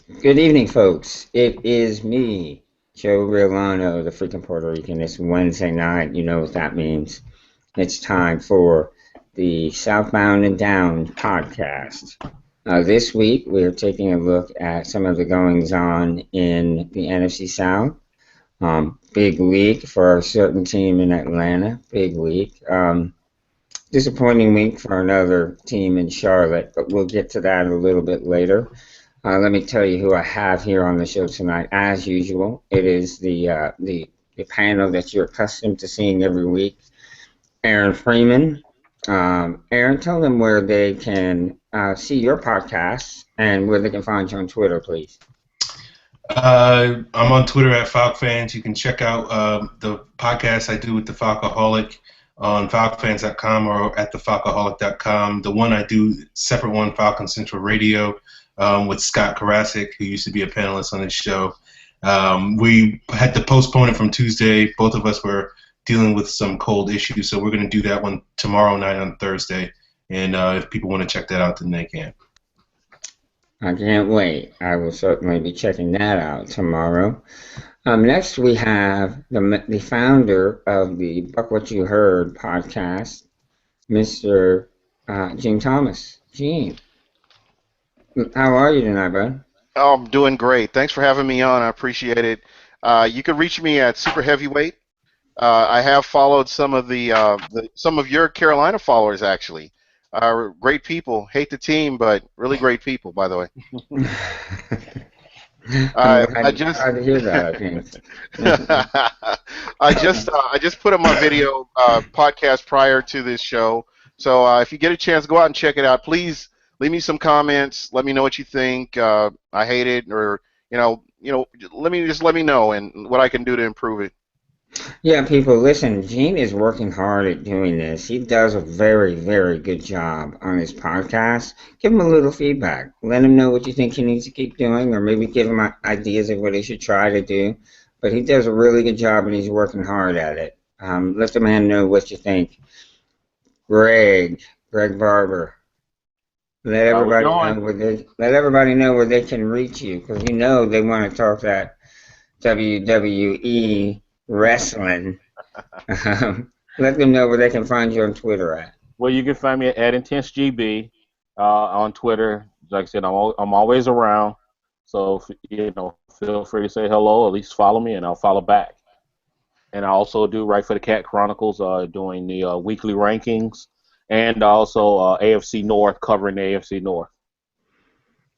Good evening, folks. It is me, Joe Riolano, the freaking Puerto Rican. It's Wednesday night. You know what that means. It's time for the Southbound and Down podcast. This week, we're taking a look at some of the goings on in the NFC South. Big week for a certain team in Atlanta. Big week. Disappointing week for another team in Charlotte, but we'll get to that a little bit later. Let me tell you who I have here on the show tonight. As usual, it is the panel that you're accustomed to seeing every week. Aaron Freeman. Aaron, tell them where they can see your podcast and where they can find you on Twitter, please. I'm on Twitter at FalcFans. You can check out the podcast I do with the Falcoholic on falcofans.com or at thefalcoholic.com. The one I do, separate one, Falcon Central Radio, with Scott Karasik, who used to be a panelist on this show. We had to postpone it from Tuesday. Both of us were dealing with some cold issues, so we're going to do that one tomorrow night on Thursday. And if people want to check that out, then they can. I can't wait. I will certainly be checking that out tomorrow. Next, we have the founder of the Buck What You Heard podcast, Mr. Gene Thomas. Gene, how are you tonight, bud? Oh, I'm doing great. Thanks for having me on. I appreciate it. You can reach me at Super Heavyweight. I have followed some of some of your Carolina followers, actually. Great people. Hate the team, but really great people, by the way. I just Glad to hear that, I think. I just put up my video podcast prior to this show. So if you get a chance, go out and check it out. Please leave me some comments. Let me know what you think. I hate it, or let me know and what I can do to improve it. Yeah, people, listen, Gene is working hard at doing this. He does a very, very good job on his podcast. Give him a little feedback. Let him know what you think he needs to keep doing, or maybe give him ideas of what he should try to do. But he does a really good job, and he's working hard at it. Let the man know what you think. Greg Barber, let everybody know where they can reach you, because you know they want to talk that WWE wrestling. Let them know where they can find you on Twitter at. Well, you can find me at IntenseGB on Twitter. Like I said, I'm always around. So, feel free to say hello, at least follow me, and I'll follow back. And I also do write for the Cat Chronicles, doing the weekly rankings, and also AFC North, covering the AFC North.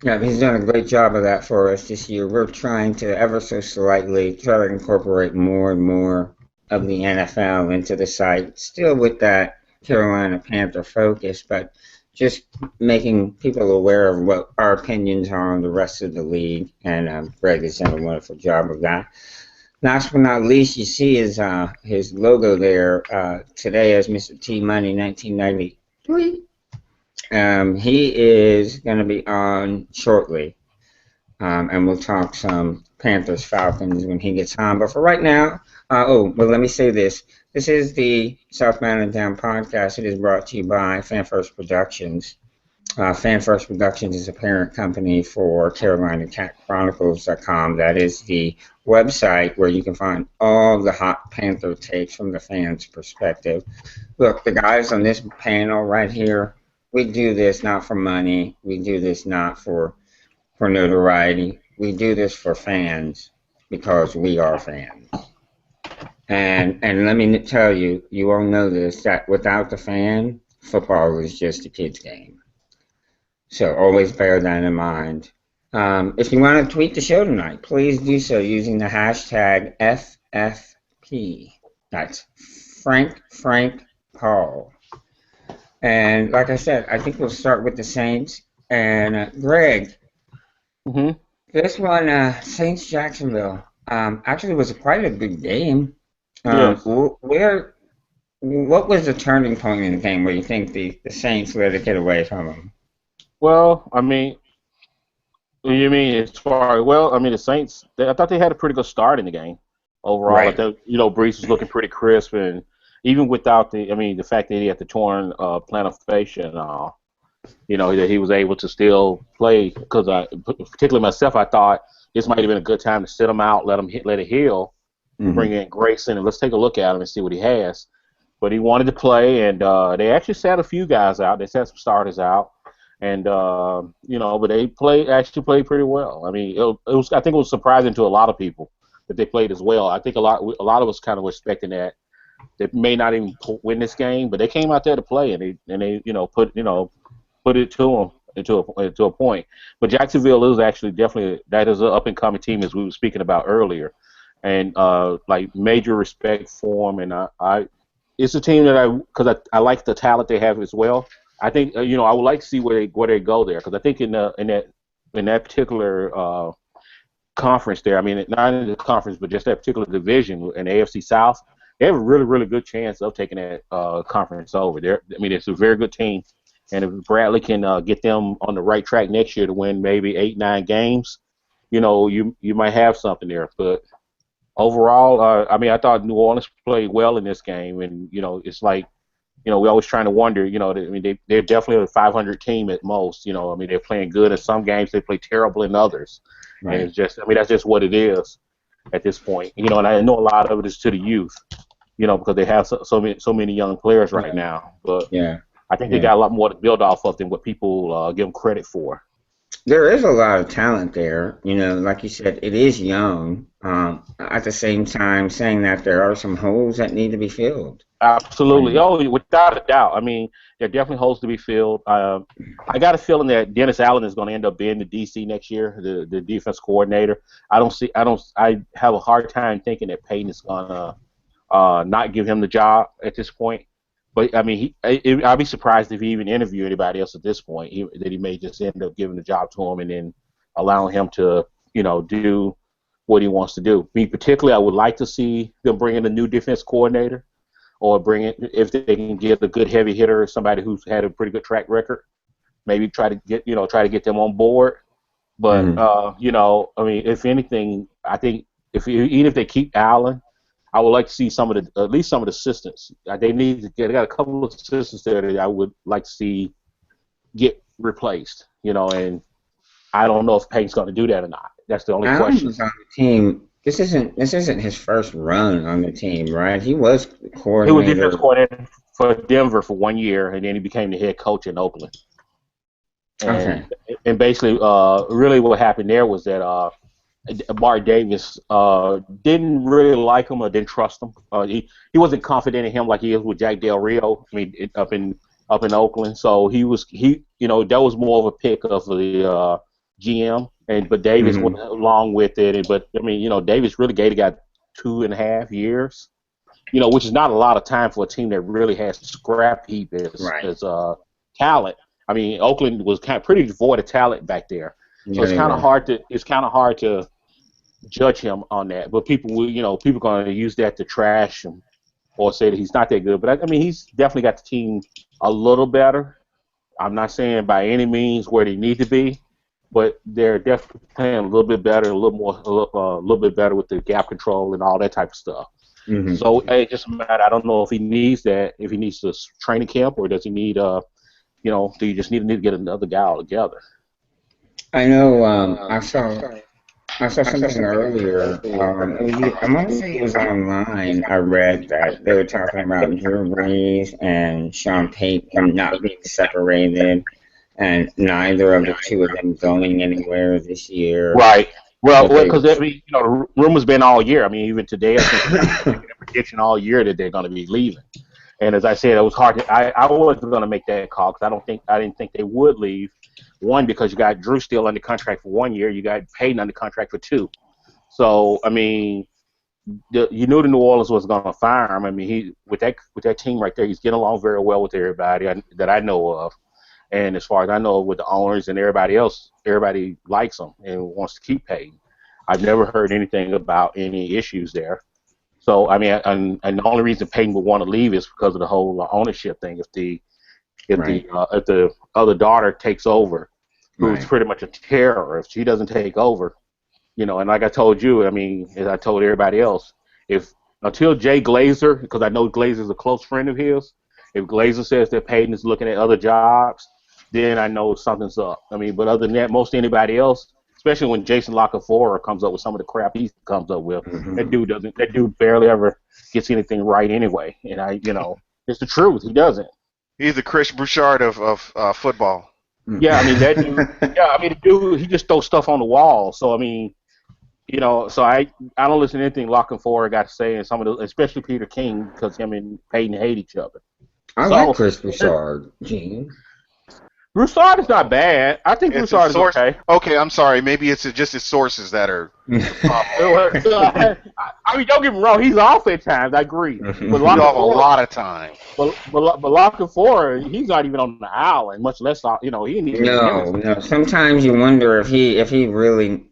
Yeah, he's done a great job of that for us this year. We're trying to ever so slightly try to incorporate more and more of the NFL into the site, still with that Carolina Panther focus, but just making people aware of what our opinions are on the rest of the league, and Greg has done a wonderful job of that. Last but not least, you see his logo there today as Mr. T Money 1993. He is going to be on shortly, and we'll talk some Panthers Falcons when he gets on. But for right now, let me say this. This is the Southbound and Down podcast. It is brought to you by FanFirst Productions. FanFirst Productions is a parent company for CarolinaCatChronicles.com. That is the website where you can find all the hot Panther takes from the fans' perspective. Look, the guys on this panel right here, we do this not for money. We do this not for notoriety. We do this for fans because we are fans. And let me tell you, you all know this, that without the fan, football is just a kid's game. So always bear that in mind. If you want to tweet the show tonight, please do so using the hashtag FFP. That's Frank Paul. And like I said, I think we'll start with the Saints. And Greg, this one, Saints Jacksonville, actually was quite a big game. Yes. What was the turning point in the game where you think the Saints let it get away from them? Well, I mean, you mean as far the Saints, I thought they had a pretty good start in the game overall. Right. I thought, Brees was looking pretty crisp, and even without the fact that he had the torn plantar fascia and all, that he was able to still play. Because particularly myself, I thought this might have been a good time to sit him out, let it heal, bring in Grayson, and let's take a look at him and see what he has. But he wanted to play, and they actually sat a few guys out. They sat some starters out, and but they actually played pretty well. I mean, I think it was surprising to a lot of people that they played as well. I think a lot of us kind of were expecting that they may not even win this game, but they came out there to play, and they put it to them to a point. But Jacksonville is actually definitely that is an up and coming team, as we were speaking about earlier, and like major respect for them. And it's a team that because I like the talent they have as well. I think I would like to see where they go there, because I think in that particular conference there, I mean not in the conference but just that particular division in the AFC South, they have a really, really good chance of taking that conference over. It's a very good team, and if Bradley can get them on the right track next year to win maybe 8-9 games, you might have something there. But overall, I thought New Orleans played well in this game, and it's like, we're always trying to wonder. They're definitely a 500 team at most. They're playing good in some games, they play terrible in others, right. And it's just, that's just what it is at this point. And I know a lot of it is to the youth, because they have so many young players right now. But yeah, I think they got a lot more to build off of than what people give them credit for. There is a lot of talent there. Like you said, it is young. At the same time, saying that there are some holes that need to be filled. Absolutely. Without a doubt. There are definitely holes to be filled. I got a feeling that Dennis Allen is going to end up being the DC next year, the defense coordinator. I have a hard time thinking that Payton is going to not give him the job at this point. But I'd be surprised if he even interviewed anybody else at this point. That he may just end up giving the job to him and then allowing him to, do what he wants to do. Me particularly, I would like to see them bring in a new defense coordinator, or bring in, if they can get a good heavy hitter, somebody who's had a pretty good track record. Maybe try to get them on board. But if anything, I think even if they keep Allen, I would like to see at least some of the assistants. They got a couple of assistants there that I would like to see get replaced. And I don't know if Payton's going to do that or not. That's the only question. On the team. This isn't his first run on the team, right? He was coordinator. He was defense coordinator for Denver for 1 year, and then he became the head coach in Oakland. And basically, really what happened there was that Mark Davis didn't really like him or didn't trust him. He wasn't confident in him like he is with Jack Del Rio. Up in Oakland. So that was more of a pick of the GM. But Davis went along with it. Davis really gave the guy 2.5 years. Which is not a lot of time for a team that really has scrap heap as talent. Oakland was pretty devoid of talent back there. So it's kind of hard to judge him on that. But people are going to use that to trash him or say that he's not that good. But he's definitely got the team a little better. I'm not saying by any means where they need to be, but they're definitely playing a little bit better, a little bit better with the gap control and all that type of stuff. Mm-hmm. So it just matter. I don't know if he needs that, if he needs to training camp, or does he need do you just need to get another guy all together? I know. I saw something earlier. I want to say it was online. I read that they were talking about Drew Brees and Sean Payton not being separated, and neither of the two of them going anywhere this year. Right. Well, because the rumor's been all year. Even today, I think they're making a prediction all year that they're going to be leaving. And as I said, it was hard. I wasn't going to make that call because I didn't think they would leave. One, because you got Drew still under contract for 1 year, you got Payton under contract for 2. So you knew the New Orleans was going to fire him. He with that team right there, he's getting along very well with everybody that I know of. And as far as I know, with the owners and everybody else, everybody likes him and wants to keep Payton. I've never heard anything about any issues there. So and the only reason Payton would want to leave is because of the whole ownership thing. If the other daughter takes over, who's pretty much a terror, if she doesn't take over, and like I told you, as I told everybody else, until Jay Glazer, because I know Glazer's a close friend of his, if Glazer says that Payton is looking at other jobs, then I know something's up. I mean, but other than that, most anybody else, especially when Jason Lockenfora comes up with some of the crap he comes up with, that dude doesn't. That dude barely ever gets anything right anyway. And it's the truth. He doesn't. He's the Chris Bouchard of football. Yeah, I mean that dude. Yeah, I mean the dude. He just throws stuff on the wall. So I mean, so I don't listen to anything Lockenfora got to say, and some of the, especially Peter King, because him and Peyton hate each other. I like Chris Bouchard, Gene. Broussard is not bad. I think Broussard is okay. Okay, I'm sorry. Maybe it's just his sources that are. I mean, don't get me wrong. He's off at times. I agree. But He's off a lot of time. But Lockenfora, he's not even on the island, much less he didn't even. No. Sometimes you wonder if he really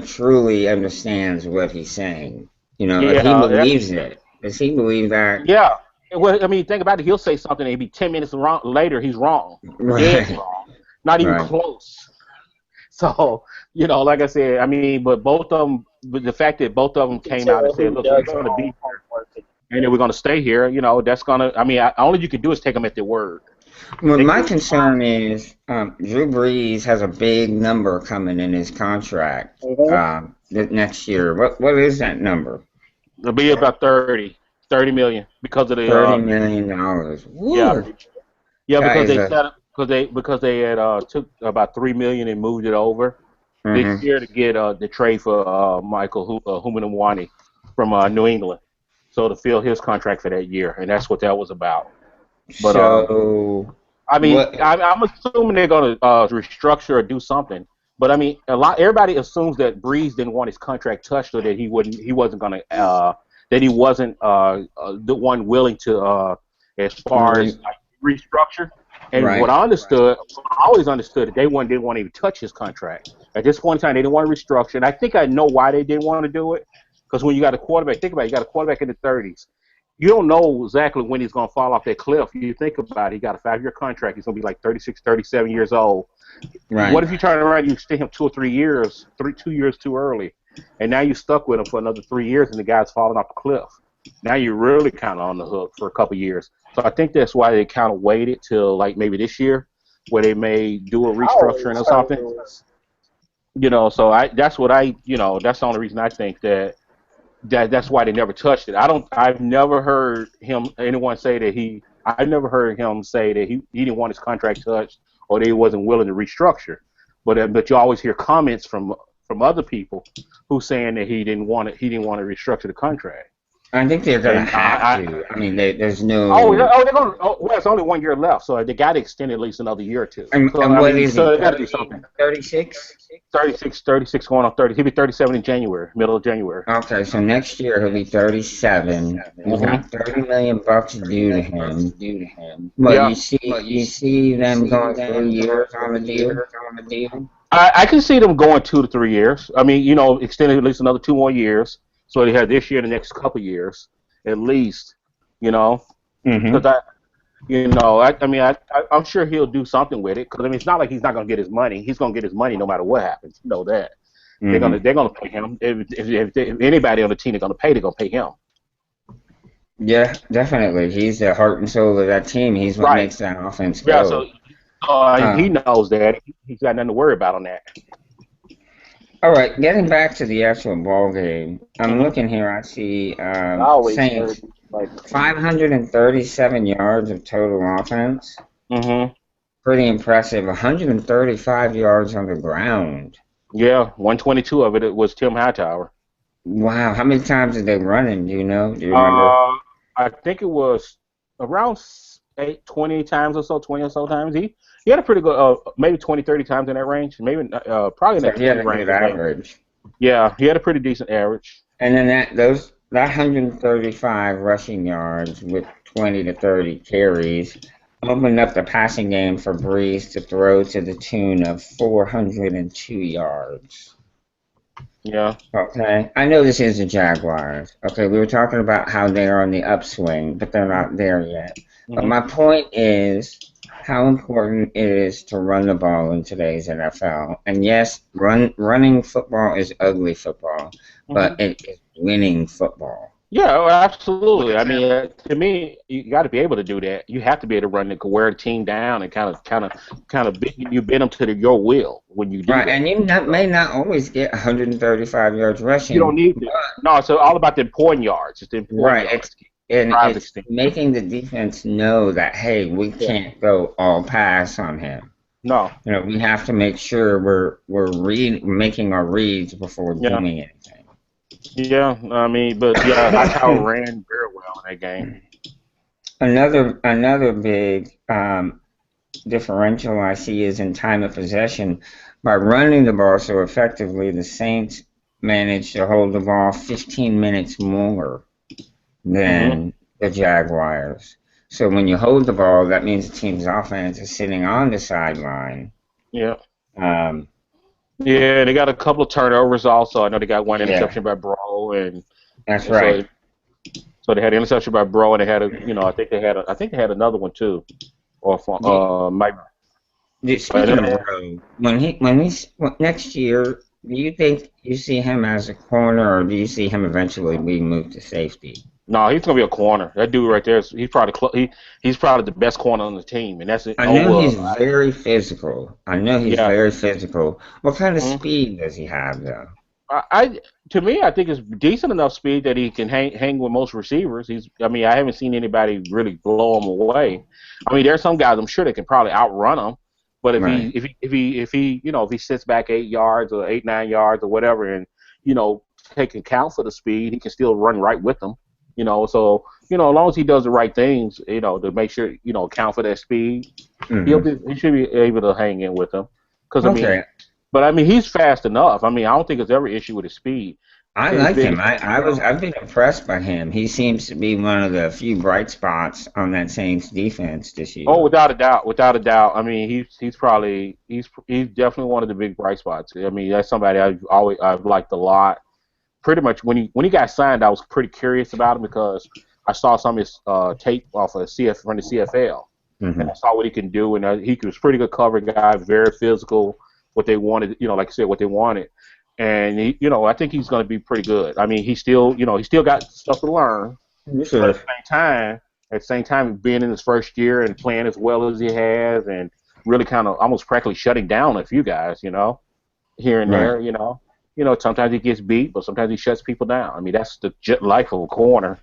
truly understands what he's saying. If he believes it. Does he believe that? Yeah. Well, I mean, think about it. He'll say something, and 10 minutes later, he's wrong. Right. Dead wrong. Not even close. So, like I said, I mean, but both of them, but the fact that both of them came out and said, look, we're going to be here, and then we're going to stay here, that's going to, I mean, all you can do is take them at their word. Well, my concern is Drew Brees has a big number coming in his contract next year. What is that number? It'll be about 30 million because of the $30 million. Woo. Yeah, because they had took about $3 million and moved it over this year to get the trade for Michael Humanawani from New England, so to fill his contract for that year, and that's what that was about. But I mean, I'm assuming they're going to restructure or do something. But I mean, everybody assumes that Breeze didn't want his contract touched, or that he wasn't going to. That he wasn't the one willing to, as far as restructure. And what I always understood that they didn't want to even touch his contract. At this point in time, they didn't want to restructure. And I think I know why they didn't want to do it. Because when you got a quarterback, think about it, you got a quarterback in the 30s. You don't know exactly when he's going to fall off that cliff. You think about it, he got a 5-year contract. He's going to be like 36, 37 years old. Right. What if you turn around and you extend him 2 or 3 years, 2 years too early? And now you're stuck with him for another 3 years, and the guy's falling off the cliff. Now you're really kind of on the hook for a couple years. So I think that's why they kind of waited till like maybe this year, where they may do a restructuring or something. So that's the only reason I think that's why they never touched it. I've never heard anyone say that I've never heard him say that he didn't want his contract touched or that he wasn't willing to restructure. But you always hear comments from other people who saying that he didn't want to restructure the contract. I think they're going to have to. I mean, there's no. They're going to. Well, it's only 1 year left, so they got to extend at least another year or two. And what is so he? They got to do something. 36. 36 going on 30. He'll be 37 in January, middle of January. Okay, so next year he'll be 37. He's got $30 million due to him. But you see them going 3 years on the deal. I can see them going 2 to 3 years. I mean, extending at least another 2 more years. So they have this year, the next couple years, at least. Because I'm sure he'll do something with it. Because I mean, it's not like he's not going to get his money. He's going to get his money no matter what happens. You know that. They're gonna pay him. If anybody on the team they're going to pay him. Yeah, definitely. He's the heart and soul of that team. He's what makes that offense go. Yeah, so he knows that. He's got nothing to worry about on that. All right, getting back to the actual ball game, I'm looking here. I see Saints 537 yards of total offense. Pretty impressive. 135 yards on the ground. Yeah, 122 of it was Tim Hightower. Wow, how many times did they run in? Do you know? Do you remember? I think it was around 20 times or so, 20 or so times. He had a pretty good, maybe 20, 30 times in that range. Maybe probably in that range. Average. Yeah, he had a pretty decent average. And then that 135 rushing yards with 20 to 30 carries opened up the passing game for Breeze to throw to the tune of 402 yards. Yeah. Okay. I know this is the Jaguars. Okay, we were talking about how they're on the upswing, but they're not there yet. But my point is how important it is to run the ball in today's NFL. And yes, running football is ugly football, but it is winning football. Yeah, oh, Look absolutely. at I Sam. mean, to me, you got to be able to do that. You have to be able to run the wear a team down and you bend them to your will when you do Right, that. and you may not always get 135 yards You don't rushing, need but to. No, it's all about the important yards. It's the important right, it's yards. and Drives it's extend. making the defense know that hey, we Yeah. can't go all pass on him. No. You know, we have to make sure we're making our reads before Yeah. doing anything. Yeah. I mean, but yeah, Hightower ran very well in that game. Another big differential I see is in time of possession. By running the ball so effectively, the Saints managed to hold the ball 15 minutes more Hmm. than the Jaguars. So when you hold the ball, that means the team's offense is sitting on the sideline. Yeah. Um, Yeah. They got a couple of turnovers also. I know they got one yeah, interception by Bro, and, that's and so right. so they had an interception by Bro, and they had I think they had another one too, or for Mike. Speaking of Rowe, next year, do you think you see him as a corner, or do you see him eventually being moved to safety? No, he's gonna be a corner. That dude right there, he's probably the best corner on the team, and that's it. I know Over, he's very physical. I know he's yeah. very physical. What kind of Mhm. speed does he have, though? To me, I think it's decent enough speed that he can hang with most receivers. I mean, I haven't seen anybody really blow him away. I mean, there's some guys I'm sure that can probably outrun him, but Right. if he sits back 8 yards or 8 9 yards or whatever, and take account for the speed, he can still run right with them. So as long as he does the right things, to make sure account for that speed, Hmm. he should be able to hang in with them. Because Okay. I mean, he's fast enough. I mean, I don't think there's ever issue with his speed. I His like him. biggest thing, I've been impressed by him. He seems to be one of the few bright spots on that Saints defense this oh, year. without a doubt, without a doubt. I mean, he's definitely one of the big bright spots. I mean, that's somebody I've liked a lot. Pretty much when he got signed, I was pretty curious about him because I saw some of his tape off of from the CFL, and Hmm. I saw what he can do, and he was a pretty good cover guy, very physical. What they wanted, like I said, what they wanted, and I think he's going to be pretty good. I mean, he still got stuff to learn, but Sure. at the same time, being in his first year and playing as well as he has, and really kind of almost practically shutting down a few guys, here and Right. there, sometimes he gets beat, but sometimes he shuts people down. I mean, that's the life of a corner.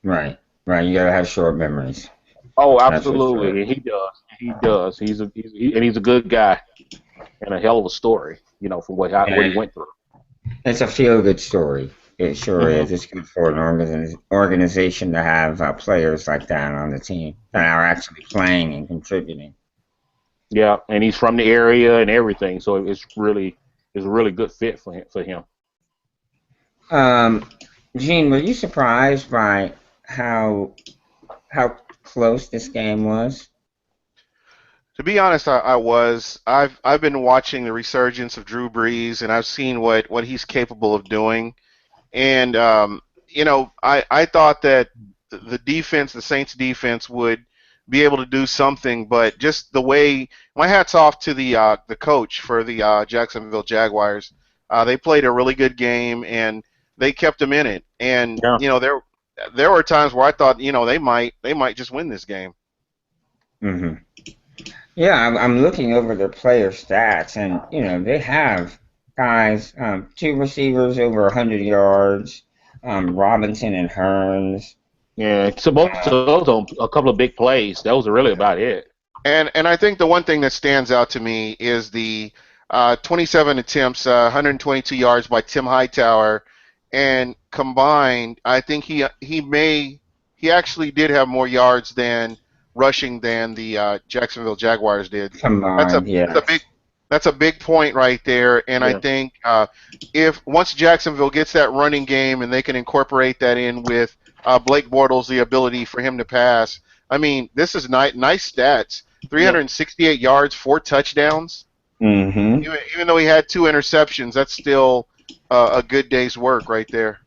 Right. Right. You gotta have short memories. Oh, That's for sure. absolutely, and he does. He does. He's a good guy and a hell of a story, from what he And went through. it's a feel-good story. It sure Hmm. is. It's good for an organization to have players like that on the team that are actually playing and contributing. Yeah, and he's from the area and everything, so it's a really good fit for him. Um, Gene, were you surprised by how how close this game was? To be honest, I was. I've been watching the resurgence of Drew Brees, and I've seen what he's capable of doing. And I thought that the defense, the Saints defense, would be able to do something, but just the way. My hats off to the coach for the Jacksonville Jaguars. They played a really good game, and they kept him in it. And Yeah. there were times where I thought they might just win this game. Hmm. Yeah, I'm looking over their player stats, and they have guys, two receivers over 100 yards, Robinson and Hearns. Yeah, so both Uh, of those on a couple of big plays. Those are really about it. And I think the one thing that stands out to me is the 27 attempts, 122 yards by Tim Hightower, and combined, I think he actually did have more yards than rushing than the Jacksonville Jaguars did. That's a combined, that's a big yes. that's a big point right there. And I Yeah. think if once Jacksonville gets that running game and they can incorporate that in with Blake Bortles, the ability for him to pass. I mean, this is nice stats. Yeah. 368 yards, 4 touchdowns. Hmm. Even though he had 2 interceptions, that's still a good day's work right there.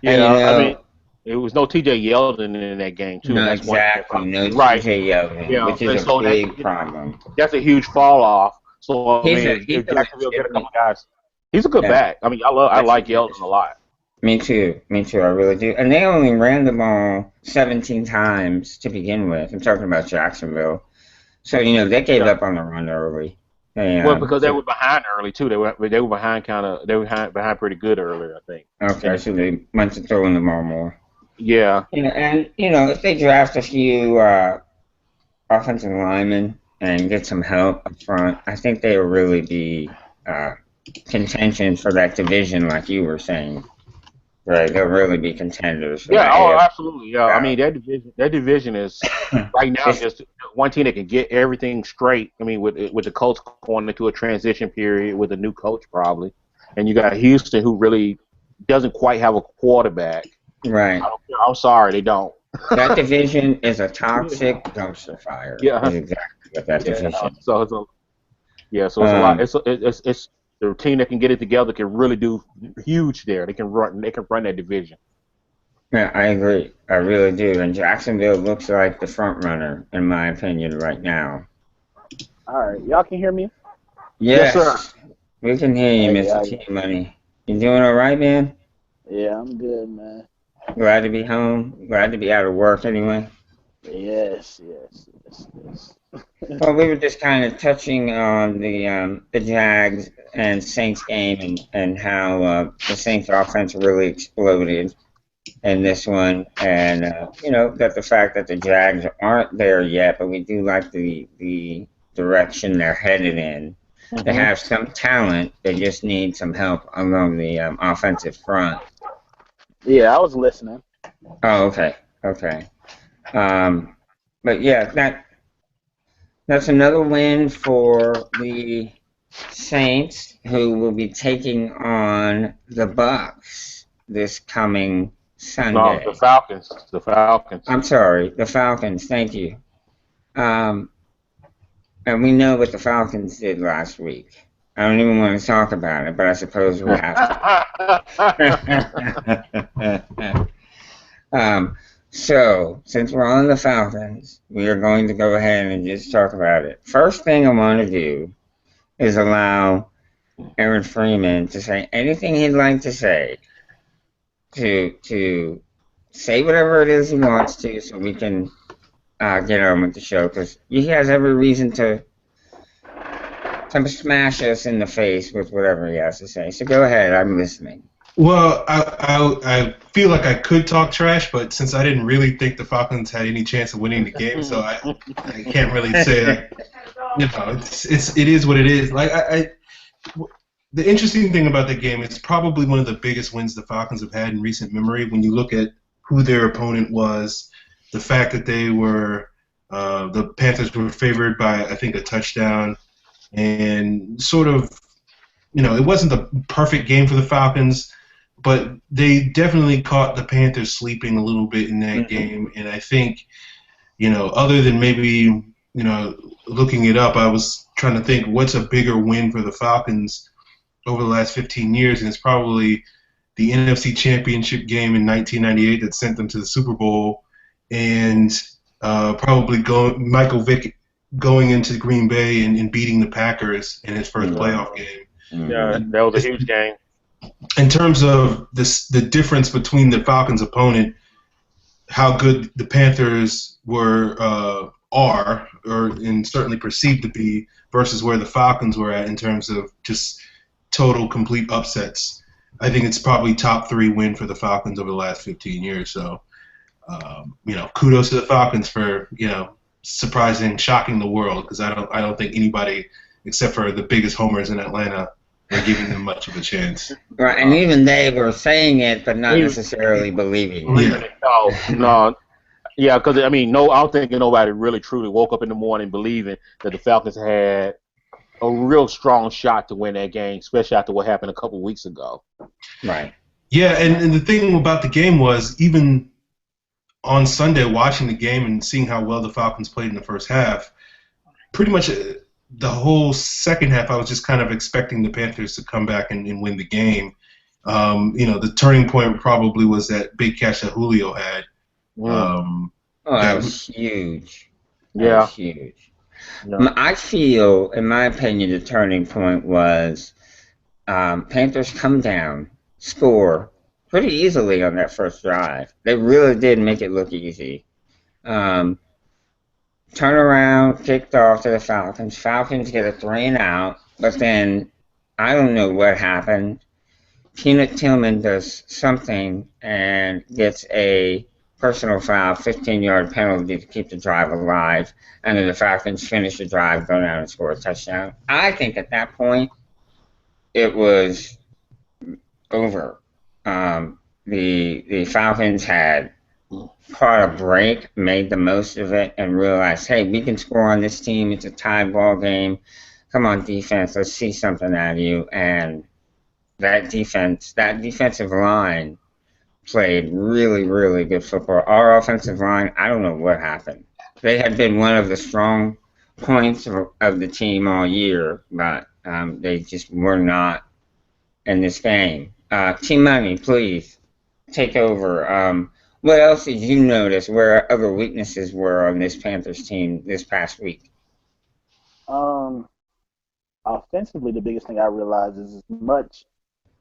And Yeah. I mean, it was no T.J. Yeldon in that game too, and no, that's one thing that exactly, probably no right. TJ Yeldon, Yeah. which is And a so big problem. that's a huge fall off. So I He's mean, a if he's a Jacksonville get a legitimate couple guys, he's a good yeah, I like that's a Yeldon a lot. Me too. Me too. I really do. And they only ran the ball 17 times to begin with. I'm talking about Jacksonville. So, they gave Yeah. up on the run early. They, Well, because they so, were behind early too. They were behind behind pretty good earlier, I think. okay, so they went to throwing the ball more. Yeah. And, if they draft a few offensive linemen and get some help up front, I think they will really be contention for that division, like you were saying. Right, they'll really be contenders for Yeah. that Oh, AFC absolutely. Yeah. I South. mean, that division is right now It's, just one team that can get everything straight. I mean, with the Colts going into a transition period with a new coach probably, and you got Houston who really doesn't quite have a quarterback. right. I'm sorry, they don't. That division is a toxic dumpster fire. Yeah. Is exactly what that Yeah. division. So it's a lot. Um, It's the team that can get it together can really do huge there. They can run that division. yeah, I agree. I really do. And Jacksonville looks like the front runner, in my opinion, right now. All right, y'all can hear me? Yes, sir. Yes, we can hear you, Hey, Mr. T Money. You doing all right, man? yeah, I'm good, man. Glad to be home. Glad to be out of work anyway. Yes. Well, we were just kind of touching on the Jags and Saints game and how the Saints offense really exploded in this one, and that the fact that the Jags aren't there yet, but we do like the direction they're headed in. They Mm-hmm. have some talent. They just need some help along the offensive front. Yeah, I was listening. Oh, okay, okay. But yeah, that's another win for the Saints, who will be taking on the Bucks this coming No, Sunday. the Falcons. The Falcons. I'm sorry, the Falcons. Thank you. And we know what the Falcons did last week. I don't even want to talk about it, but I suppose we have to. So, since we're on the Falcons, we are going to go ahead and just talk about it. First thing I want to do is allow Aaron Freeman to say anything he'd like to say, to say whatever it is he wants to, so we can get on with the show, because he has every reason to smash us in the face with whatever he has to say. So go ahead, I'm listening. Well, I feel like I could talk trash, but since I didn't really think the Falcons had any chance of winning the game, so I can't really say that. It is what it is. The interesting thing about the game, it's probably one of the biggest wins the Falcons have had in recent memory. When you look at who their opponent was, the fact that they were the Panthers were favored by, I think, a touchdown, and sort of, it wasn't the perfect game for the Falcons, but they definitely caught the Panthers sleeping a little bit in that game. And I think, other than maybe, looking it up, I was trying to think what's a bigger win for the Falcons over the last 15 years, and it's probably the NFC Championship game in 1998 that sent them to the Super Bowl, and probably Michael Vick going into Green Bay and beating the Packers in his first playoff game. Yeah, that was a huge game. In terms of the difference between the Falcons' opponent, how good the Panthers are, and certainly perceived to be, versus where the Falcons were at in terms of just total, complete upsets, I think it's probably top 3 win for the Falcons over the last 15 years. So, kudos to the Falcons for shocking the world, because I don't think anybody except for the biggest homers in Atlanta were giving them much of a chance. Right, and even they were saying it, but not necessarily believing. Yeah. No. Yeah, because I don't think nobody really truly woke up in the morning believing that the Falcons had a real strong shot to win that game, especially after what happened a couple weeks ago. Right. Yeah, and the thing about the game was, even on Sunday, watching the game and seeing how well the Falcons played in the first half, pretty much the whole second half, I was just kind of expecting the Panthers to come back and win the game. The turning point probably was that big catch that Julio had. That was huge. Yeah. Was huge. Yeah. I feel, in my opinion, the turning point was Panthers come down, score, pretty easily on that first drive. They really did make it look easy. Turn around, kicked off to the Falcons. Falcons get a 3-and-out, but then I don't know what happened. Peanut Tillman does something and gets a personal foul, 15-yard penalty to keep the drive alive, and then the Falcons finish the drive, go down and score a touchdown. I think at that point it was over. The Falcons had caught a break, made the most of it, and realized, hey, we can score on this team. It's a tie ball game. Come on, defense, let's see something out of you. And that defensive line played really, really good football. Our offensive line, I don't know what happened. They had been one of the strong points of the team all year, but they just were not in this game. Team Money, please take over. What else did you notice where other weaknesses were on this Panthers team this past week? Offensively, the biggest thing I realized is as much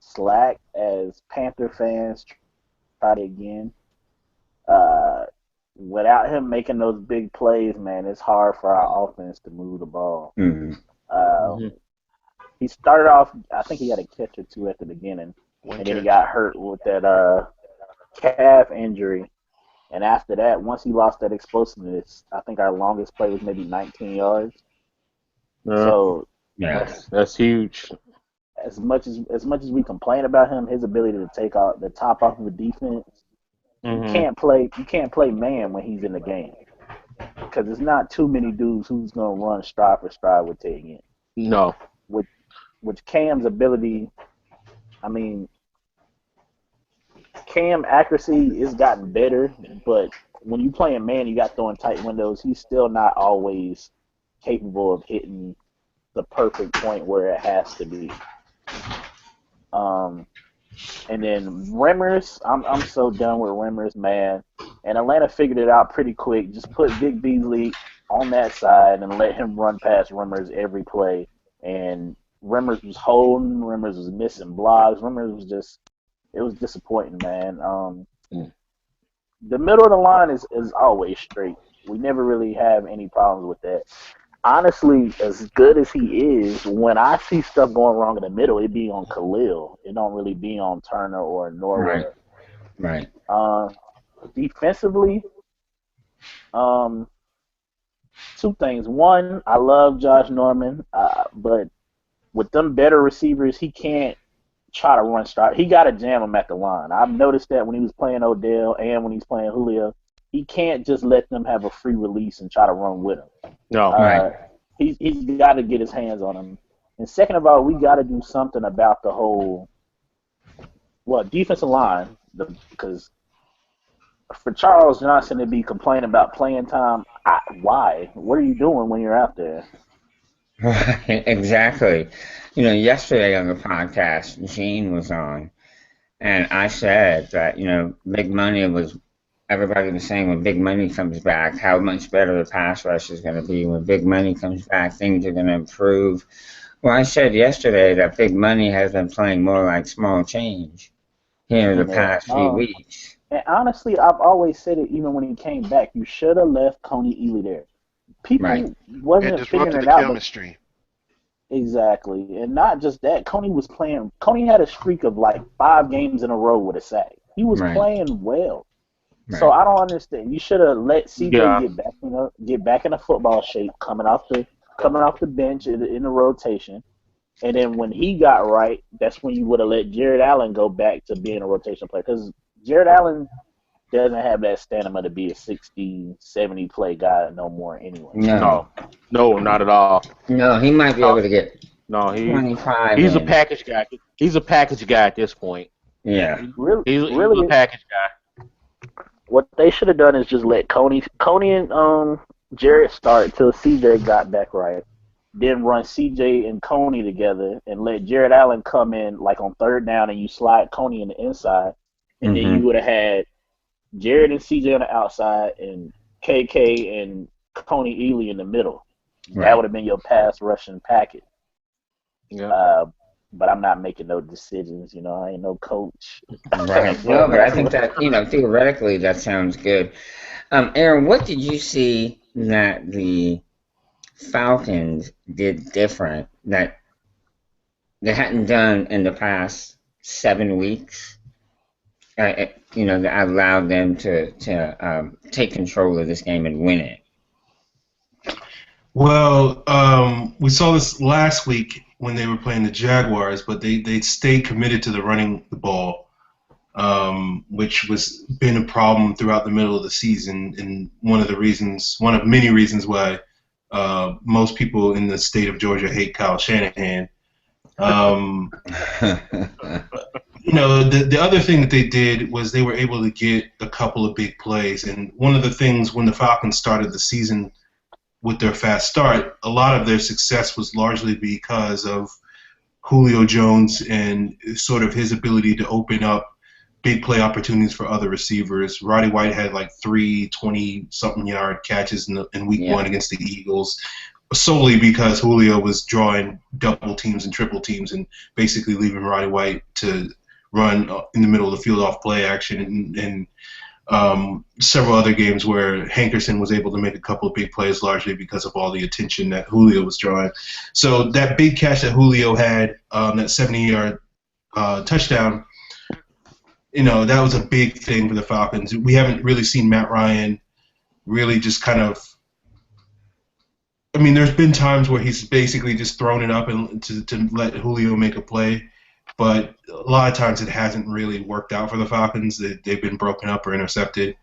slack as Panther fans try to again. Without him making those big plays, man, it's hard for our offense to move the ball. He started off, I think he had a catch or two at the beginning, and then he got hurt with that calf injury. And after that, once he lost that explosiveness, I think our longest play was maybe 19 yards. So that's huge. As much as we complain about him, his ability to take out the top off of the defense, you can't play man when he's in the game, because there's not too many dudes who's gonna run stride for stride with Ted Ginn. No. With Cam's ability, I mean, Cam accuracy has gotten better, but when you play a man, you got throwing tight windows. He's still not always capable of hitting the perfect point where it has to be. And then Remmers, I'm so done with Remmers, man. And Atlanta figured it out pretty quick. Just put Vic Beasley on that side and let him run past Remmers every play. And Remmers was holding, Remmers was missing blocks. Remmers was just, it was disappointing, man. The middle of the line is always straight. We never really have any problems with that. Honestly, as good as he is, when I see stuff going wrong in the middle, it be on Khalil. It don't really be on Turner or Norwood. Right. Defensively, two things. One, I love Josh Norman, but with them better receivers, he can't try to run straight. He got to jam him at the line. I've noticed that when he was playing Odell and when he's playing Julio. He can't just let them have a free release and try to run with him. No. He's got to get his hands on him. And second of all, we got to do something about the whole, defensive line. Because for Charles Johnson to be complaining about playing time, why? What are you doing when you're out there? Right, exactly. Yesterday on the podcast, Gene was on, and I said that, Big Money everybody was saying when Big Money comes back, how much better the pass rush is going to be. When Big Money comes back, things are going to improve. Well, I said yesterday that Big Money has been playing more like small change here the past few weeks. And honestly, I've always said it even when he came back. You should have left Coney Ely there. People wasn't figuring it out. Chemistry. Exactly. And not just that. Coney had a streak of like 5 games in a row with a sack. He was playing well. Right. So I don't understand. You should have let CJ get back in a football shape, coming off the bench in the rotation, and then when he got right, that's when you would have let Jared Allen go back to being a rotation player, because Jared Allen doesn't have that stamina to be a 60, 70 play guy no more anyway. No, not at all. No, he might be able to get 25. He's a package guy. He's a package guy at this point. Yeah. He's a package guy. What they should have done is just let Coney and Jared start till CJ got back right. Then run CJ and Coney together and let Jared Allen come in like on third down and you slide Coney in the inside. And then you would have had Jared and CJ on the outside and KK and Coney Ely in the middle. Right. That would have been your pass rushing package. Yeah. but I'm not making no decisions. You know, I ain't no coach. Right. So No, but I that's think what. that, theoretically that sounds good. Aaron, what did you see that the Falcons did different that they hadn't done in the past 7 weeks? That allowed them to take control of this game and win it. Well, we saw this last week when they were playing the Jaguars, but they stayed committed to the running the ball, which was been a problem throughout the middle of the season, and one of many reasons why most people in the state of Georgia hate Kyle Shanahan. The other thing that they did was they were able to get a couple of big plays, and one of the things when the Falcons started the season with their fast start, a lot of their success was largely because of Julio Jones and sort of his ability to open up big play opportunities for other receivers. Roddy White had like 3 20-something yard catches in week one against the Eagles, solely because Julio was drawing double teams and triple teams and basically leaving Roddy White to run in the middle of the field off play action, and several other games where Hankerson was able to make a couple of big plays largely because of all the attention that Julio was drawing. So that big catch that Julio had, that 70-yard touchdown, that was a big thing for the Falcons. We haven't really seen Matt Ryan really just kind of – I mean, there's been times where he's basically just thrown it up and to let Julio make a play, but a lot of times it hasn't really worked out for the Falcons. They've been broken up or intercepted,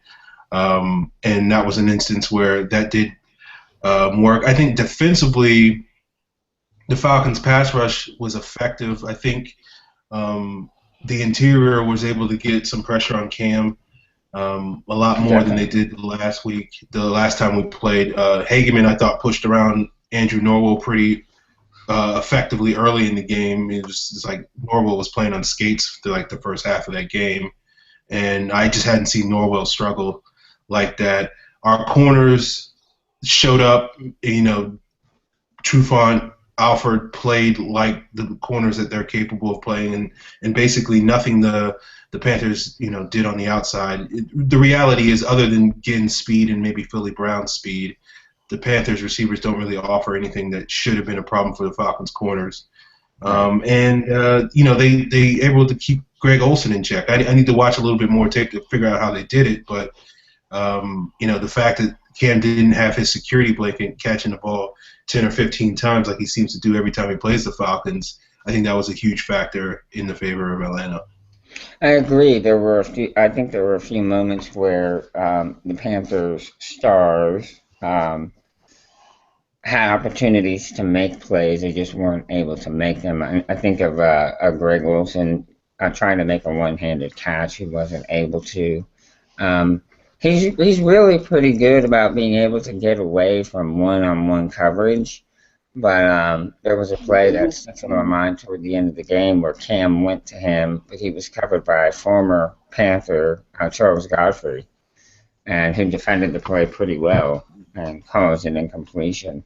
and that was an instance where that did work. I think defensively, the Falcons' pass rush was effective. I think the interior was able to get some pressure on Cam a lot more than they did last week. The last time we played, Hageman, I thought, pushed around Andrew Norwell pretty effectively early in the game. It's like Norwell was playing on skates for like the first half of that game, and I just hadn't seen Norwell struggle like that. Our corners showed up. Trufant, Alford played like the corners that they're capable of playing, and basically nothing the Panthers did on the outside. The reality is, other than Ginn's speed and maybe Philly Brown's speed, the Panthers receivers don't really offer anything that should have been a problem for the Falcons corners. They able to keep Greg Olsen in check. I need to watch a little bit more tape to figure out how they did it, but the fact that Cam didn't have his security blanket catching the ball 10 or 15 times like he seems to do every time he plays the Falcons, I think that was a huge factor in the favor of Atlanta. I agree. I think there were a few moments where the Panthers stars had opportunities to make plays. They just weren't able to make them. I think of Greg Olsen trying to make a one-handed catch. He wasn't able to. He's really pretty good about being able to get away from one-on-one coverage. But there was a play that sticks in my mind toward the end of the game where Cam went to him, but he was covered by a former Panther, Charles Godfrey, and who defended the play pretty well and caused an incompletion.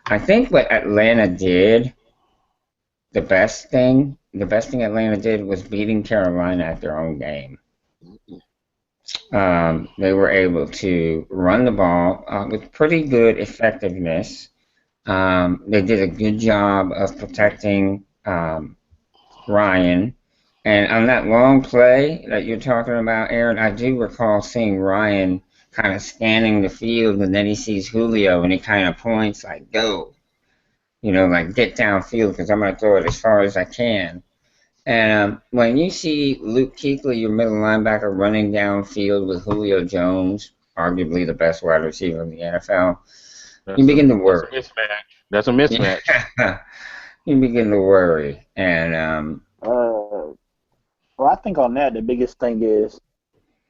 I think what Atlanta did, the best thing Atlanta did was beating Carolina at their own game. They were able to run the ball with pretty good effectiveness. They did a good job of protecting Ryan. And on that long play that you're talking about, Aaron, I do recall seeing Ryan kind of scanning the field, and then he sees Julio, and he kind of points like, go. Like get downfield because I'm going to throw it as far as I can. And when you see Luke Kuechly, your middle linebacker, running downfield with Julio Jones, arguably the best wide receiver in the NFL, you begin to worry. That's a mismatch. You begin to worry. And well, I think on that the biggest thing is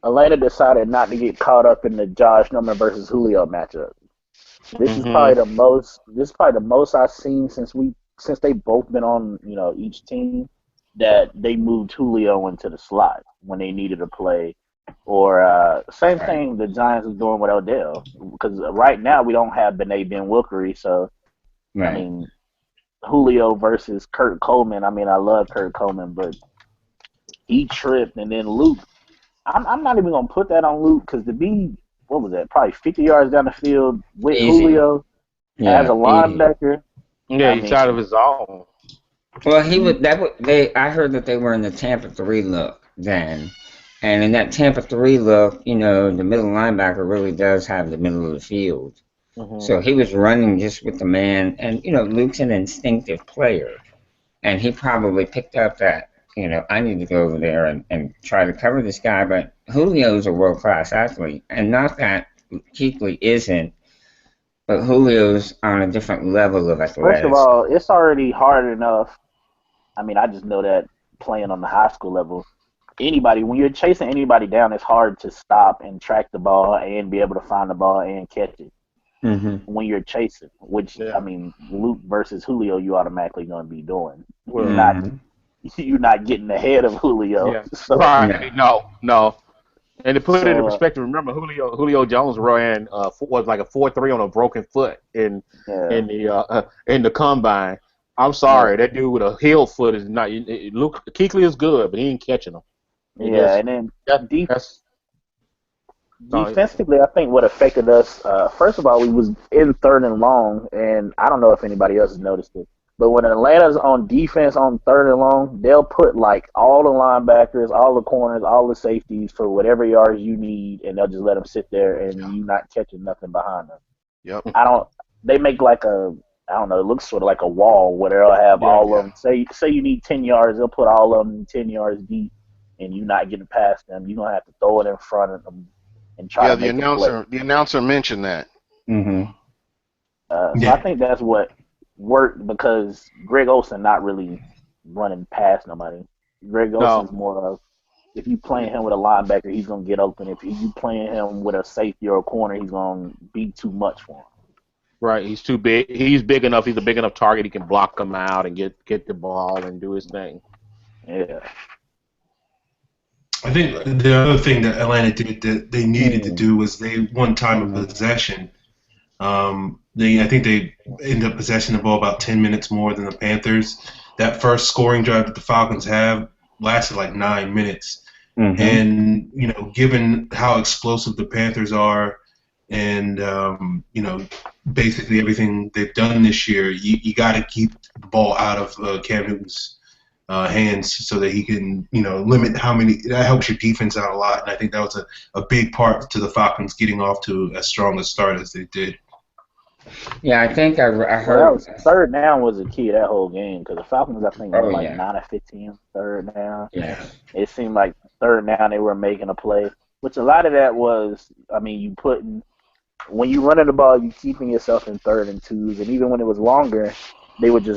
Atlanta decided not to get caught up in the Josh Norman versus Julio matchup. This is probably the most. This is probably the most I've seen since they both been on each team that they moved Julio into the slot when they needed a play. Or same thing the Giants is doing with Odell, because right now we don't have Bené Ben Wilkery, so I mean Julio versus Kurt Coleman. I mean, I love Kurt Coleman, but he tripped, and then Luke. I'm not even gonna put that on Luke because to be what was that? Probably 50 yards down the field with Easy. Julio as a linebacker. Yeah, he's out of his zone. Well, he would. That would. I heard that they were in the Tampa 3 look then, and in that Tampa 3 look, the middle linebacker really does have the middle of the field. Mm-hmm. So he was running just with the man, and Luke's an instinctive player, and he probably picked up that. I need to go over there and try to cover this guy, but Julio's a world-class athlete, and not that Kuechly isn't, but Julio's on a different level of athleticism. First of all, it's already hard enough. I mean, I just know that playing on the high school level, when you're chasing anybody down, it's hard to stop and track the ball and be able to find the ball and catch it. Mm-hmm. When you're chasing, which, I mean, Luke versus Julio, you automatically going to be doing. You're not getting ahead of Julio. Yeah. So, right. No. And to put it in perspective, remember Julio Jones ran was like a 4.3 on a broken foot in the combine. I'm sorry, that dude with a heel foot is not. Luke Kuechly is good, but he ain't catching him. And then defensively, I think what affected us. First of all, we was in 3rd and long, and I don't know if anybody else has noticed it. But when Atlanta's on defense on 3rd and long, they'll put like all the linebackers, all the corners, all the safeties for whatever yards you need, and they'll just let them sit there and you not catching nothing behind them. Yep. They make like it looks sort of like a wall where they'll have all of them. Say you need 10 yards, they'll put all of them 10 yards deep, and you not getting past them. You're gonna have to throw it in front of them and try to make the announcer mentioned that. Mm-hmm. So I think that's what worked because Greg Olsen not really running past nobody. Greg Olsen's more of if you playing him with a linebacker, he's gonna get open. If you playing him with a safety or a corner, he's gonna be too much for him. Right, he's too big. He's big enough. He's a big enough target. He can block him out and get the ball and do his thing. Yeah. I think the other thing that Atlanta did that they needed to do was they won time of possession. I think they ended up possessing the ball about 10 minutes more than the Panthers. That first scoring drive that the Falcons have lasted like 9 minutes. Mm-hmm. And, given how explosive the Panthers are and, basically everything they've done this year, you got to keep the ball out of Cam Newton's hands so that he can, limit how many. That helps your defense out a lot. And I think that was a big part to the Falcons getting off to as strong a start as they did. Yeah, I think I heard. 3rd down was the key to that whole game because the Falcons, I think, were 9 of 15 3rd down. Yeah. It seemed like 3rd down they were making a play, which a lot of that was, when you running the ball, you keeping yourself in 3rd and 2s, and even when it was longer,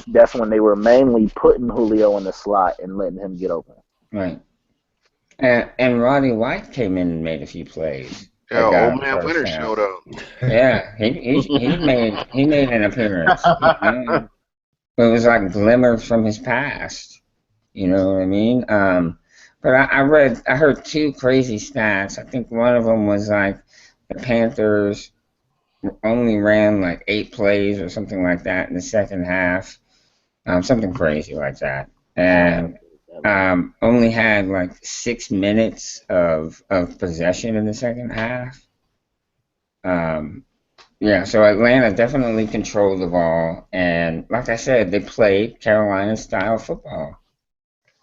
that's when they were mainly putting Julio in the slot and letting him get open. Right. And Roddy White came in and made a few plays. Yeah, old man Winter showed up. Yeah, he made an appearance. But it was like glimmers from his past. You know what I mean? But I heard 2 crazy stats. I think one of them was like the Panthers only ran like 8 plays or something like that in the second half. Something crazy like that. And only had like 6 minutes of possession in the second half. So Atlanta definitely controlled the ball, and like I said, they played Carolina-style football.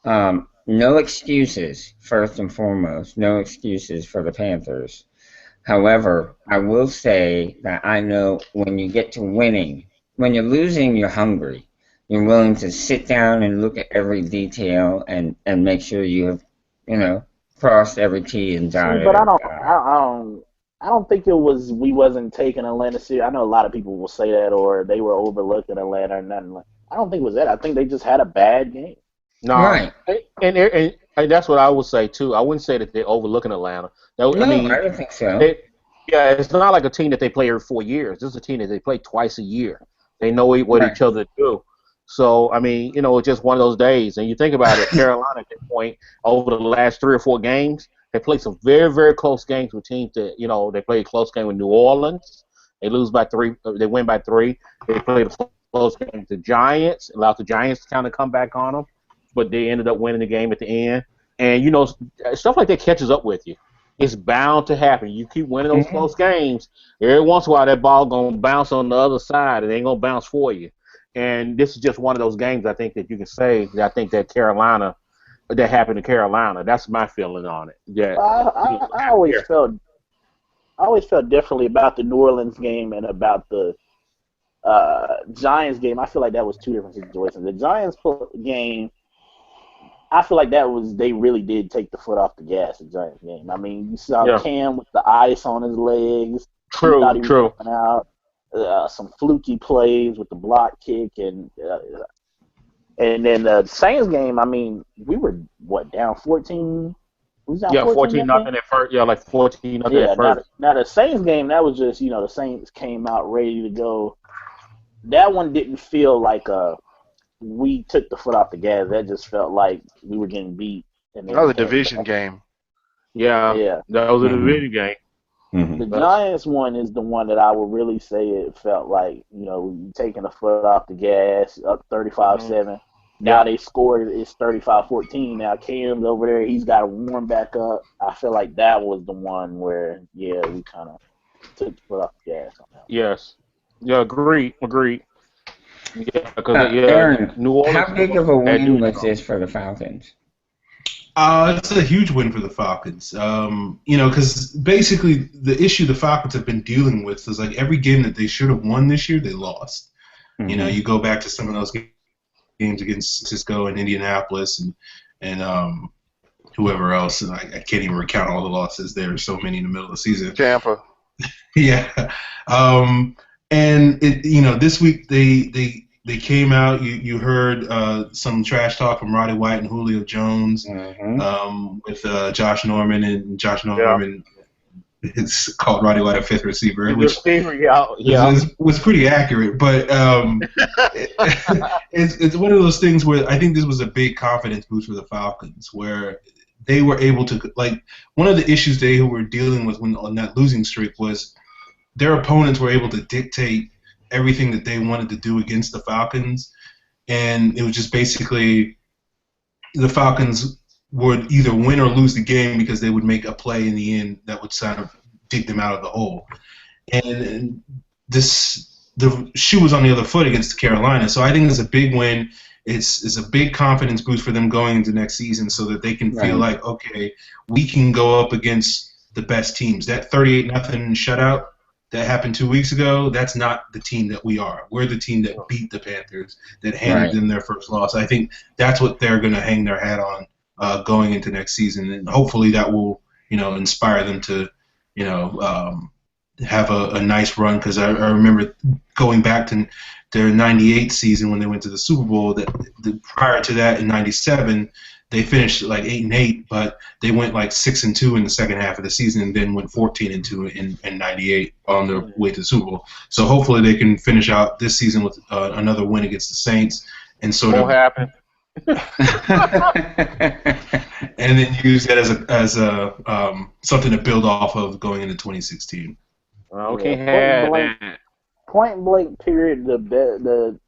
No excuses, first and foremost, no excuses for the Panthers. However, I will say that I know when you get to winning, when you're losing, you're hungry. You're willing to sit down and look at every detail and make sure you have, crossed every T and dotted. But I don't think we wasn't taking Atlanta serious. I know a lot of people will say that or they were overlooking Atlanta or nothing. I don't think it was that. I think they just had a bad game. No, right. And that's what I would say too. I wouldn't say that they're overlooking Atlanta. I don't think so. It's not like a team that they play every 4 years. This is a team that they play twice a year. They know what each other do. So, it's just one of those days. And you think about it, Carolina at that point, over the last 3 or 4 games, they played some very, very close games with teams that, they played a close game with New Orleans. They lose by 3. They win by 3. They played a close game with the Giants, allowed the Giants to kind of come back on them, but they ended up winning the game at the end. And, you know, stuff like that catches up with you. It's bound to happen. You keep winning those close games, every once in a while that ball going to bounce on the other side, and it ain't going to bounce for you. And this is just one of those games I think that you can say that I think that happened to Carolina. That's my feeling on it. Yeah, I always felt differently about the New Orleans game and about the Giants game. I feel like that was two different situations. The Giants game, I feel like they really did take the foot off the gas. The Giants game. I mean, you saw Cam with the ice on his legs. True. Out. Some fluky plays with the block kick and then the Saints game. I mean, we were down 14. 14 nothing at first. Yeah, like 14 nothing at first. Now the Saints game, that was just the Saints came out ready to go. That one didn't feel like we took the foot off the gas. That just felt like we were getting beat. And another division game. Yeah, that was a division game. The Giants one is the one that I would really say it felt like, taking the foot off the gas, up 35-7. Now they scored, it's 35-14. Now Cam's over there, he's got to warm back up. I feel like that was the one where, we kind of took the foot off the gas on that. Yes. Yeah, agreed. Yeah, because Aaron, New Orleans, how big of a win was this for the Falcons? It's a huge win for the Falcons. Because basically the issue the Falcons have been dealing with is like every game that they should have won this year, they lost. You go back to some of those games against Cisco and Indianapolis and whoever else, and I can't even recount all the losses. There are so many in the middle of the season. Tampa. Yeah. And this week they came out. You heard some trash talk from Roddy White and Julio Jones with Josh Norman, and Josh Norman it's called Roddy White a fifth receiver, which was pretty accurate. But it's one of those things where I think this was a big confidence boost for the Falcons, where they were able to, like, one of the issues they were dealing with on that losing streak was their opponents were able to dictate everything that they wanted to do against the Falcons, and it was just basically the Falcons would either win or lose the game because they would make a play in the end that would sort of dig them out of the hole. And the shoe was on the other foot against Carolina, so I think it's a big win. It's a big confidence boost for them going into next season, so that they can feel like, okay, we can go up against the best teams. That 38-0 shutout that happened 2 weeks ago, that's not the team that we are. We're the team that beat the Panthers, that handed them their first loss. I think that's what they're going to hang their hat on going into next season, and hopefully that will, inspire them to, have a nice run. Because I remember going back to their '98 season when they went to the Super Bowl. That prior to that, in '97, they finished like 8-8, but they went like 6-2 in the second half of the season, and then went 14-2 in '98 on their way to the Super Bowl. So hopefully they can finish out this season with another win against the Saints, and sort of happen. and then use that as a something to build off of going into 2016. Point blank period. The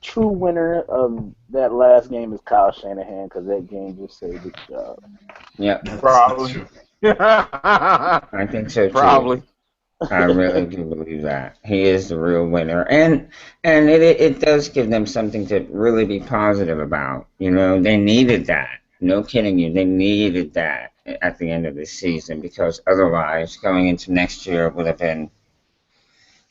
true winner of that last game is Kyle Shanahan, because that game just saved his job. Yeah, probably. I think so too. Probably. I really do believe that he is the real winner, and it does give them something to really be positive about. They needed that. No kidding you, they needed that at the end of the season, because otherwise, going into next year, it would have been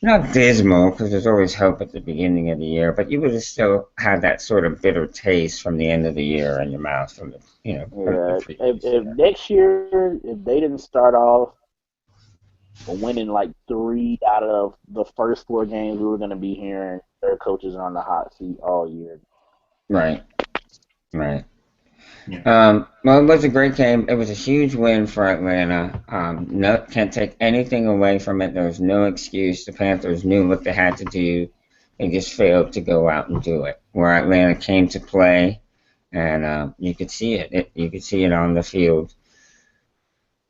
not dismal, because there's always hope at the beginning of the year, but you would have still had that sort of bitter taste from the end of the year in your mouth from the if next year, if they didn't start off winning like 3 out of the first 4 games, we were going to be hearing their coaches on the hot seat all year. Right. Yeah. Well, it was a great game. It was a huge win for Atlanta. Can't take anything away from it. There was no excuse. The Panthers knew what they had to do. They just failed to go out and do it. Where Atlanta came to play, and you could see it. You could see it on the field.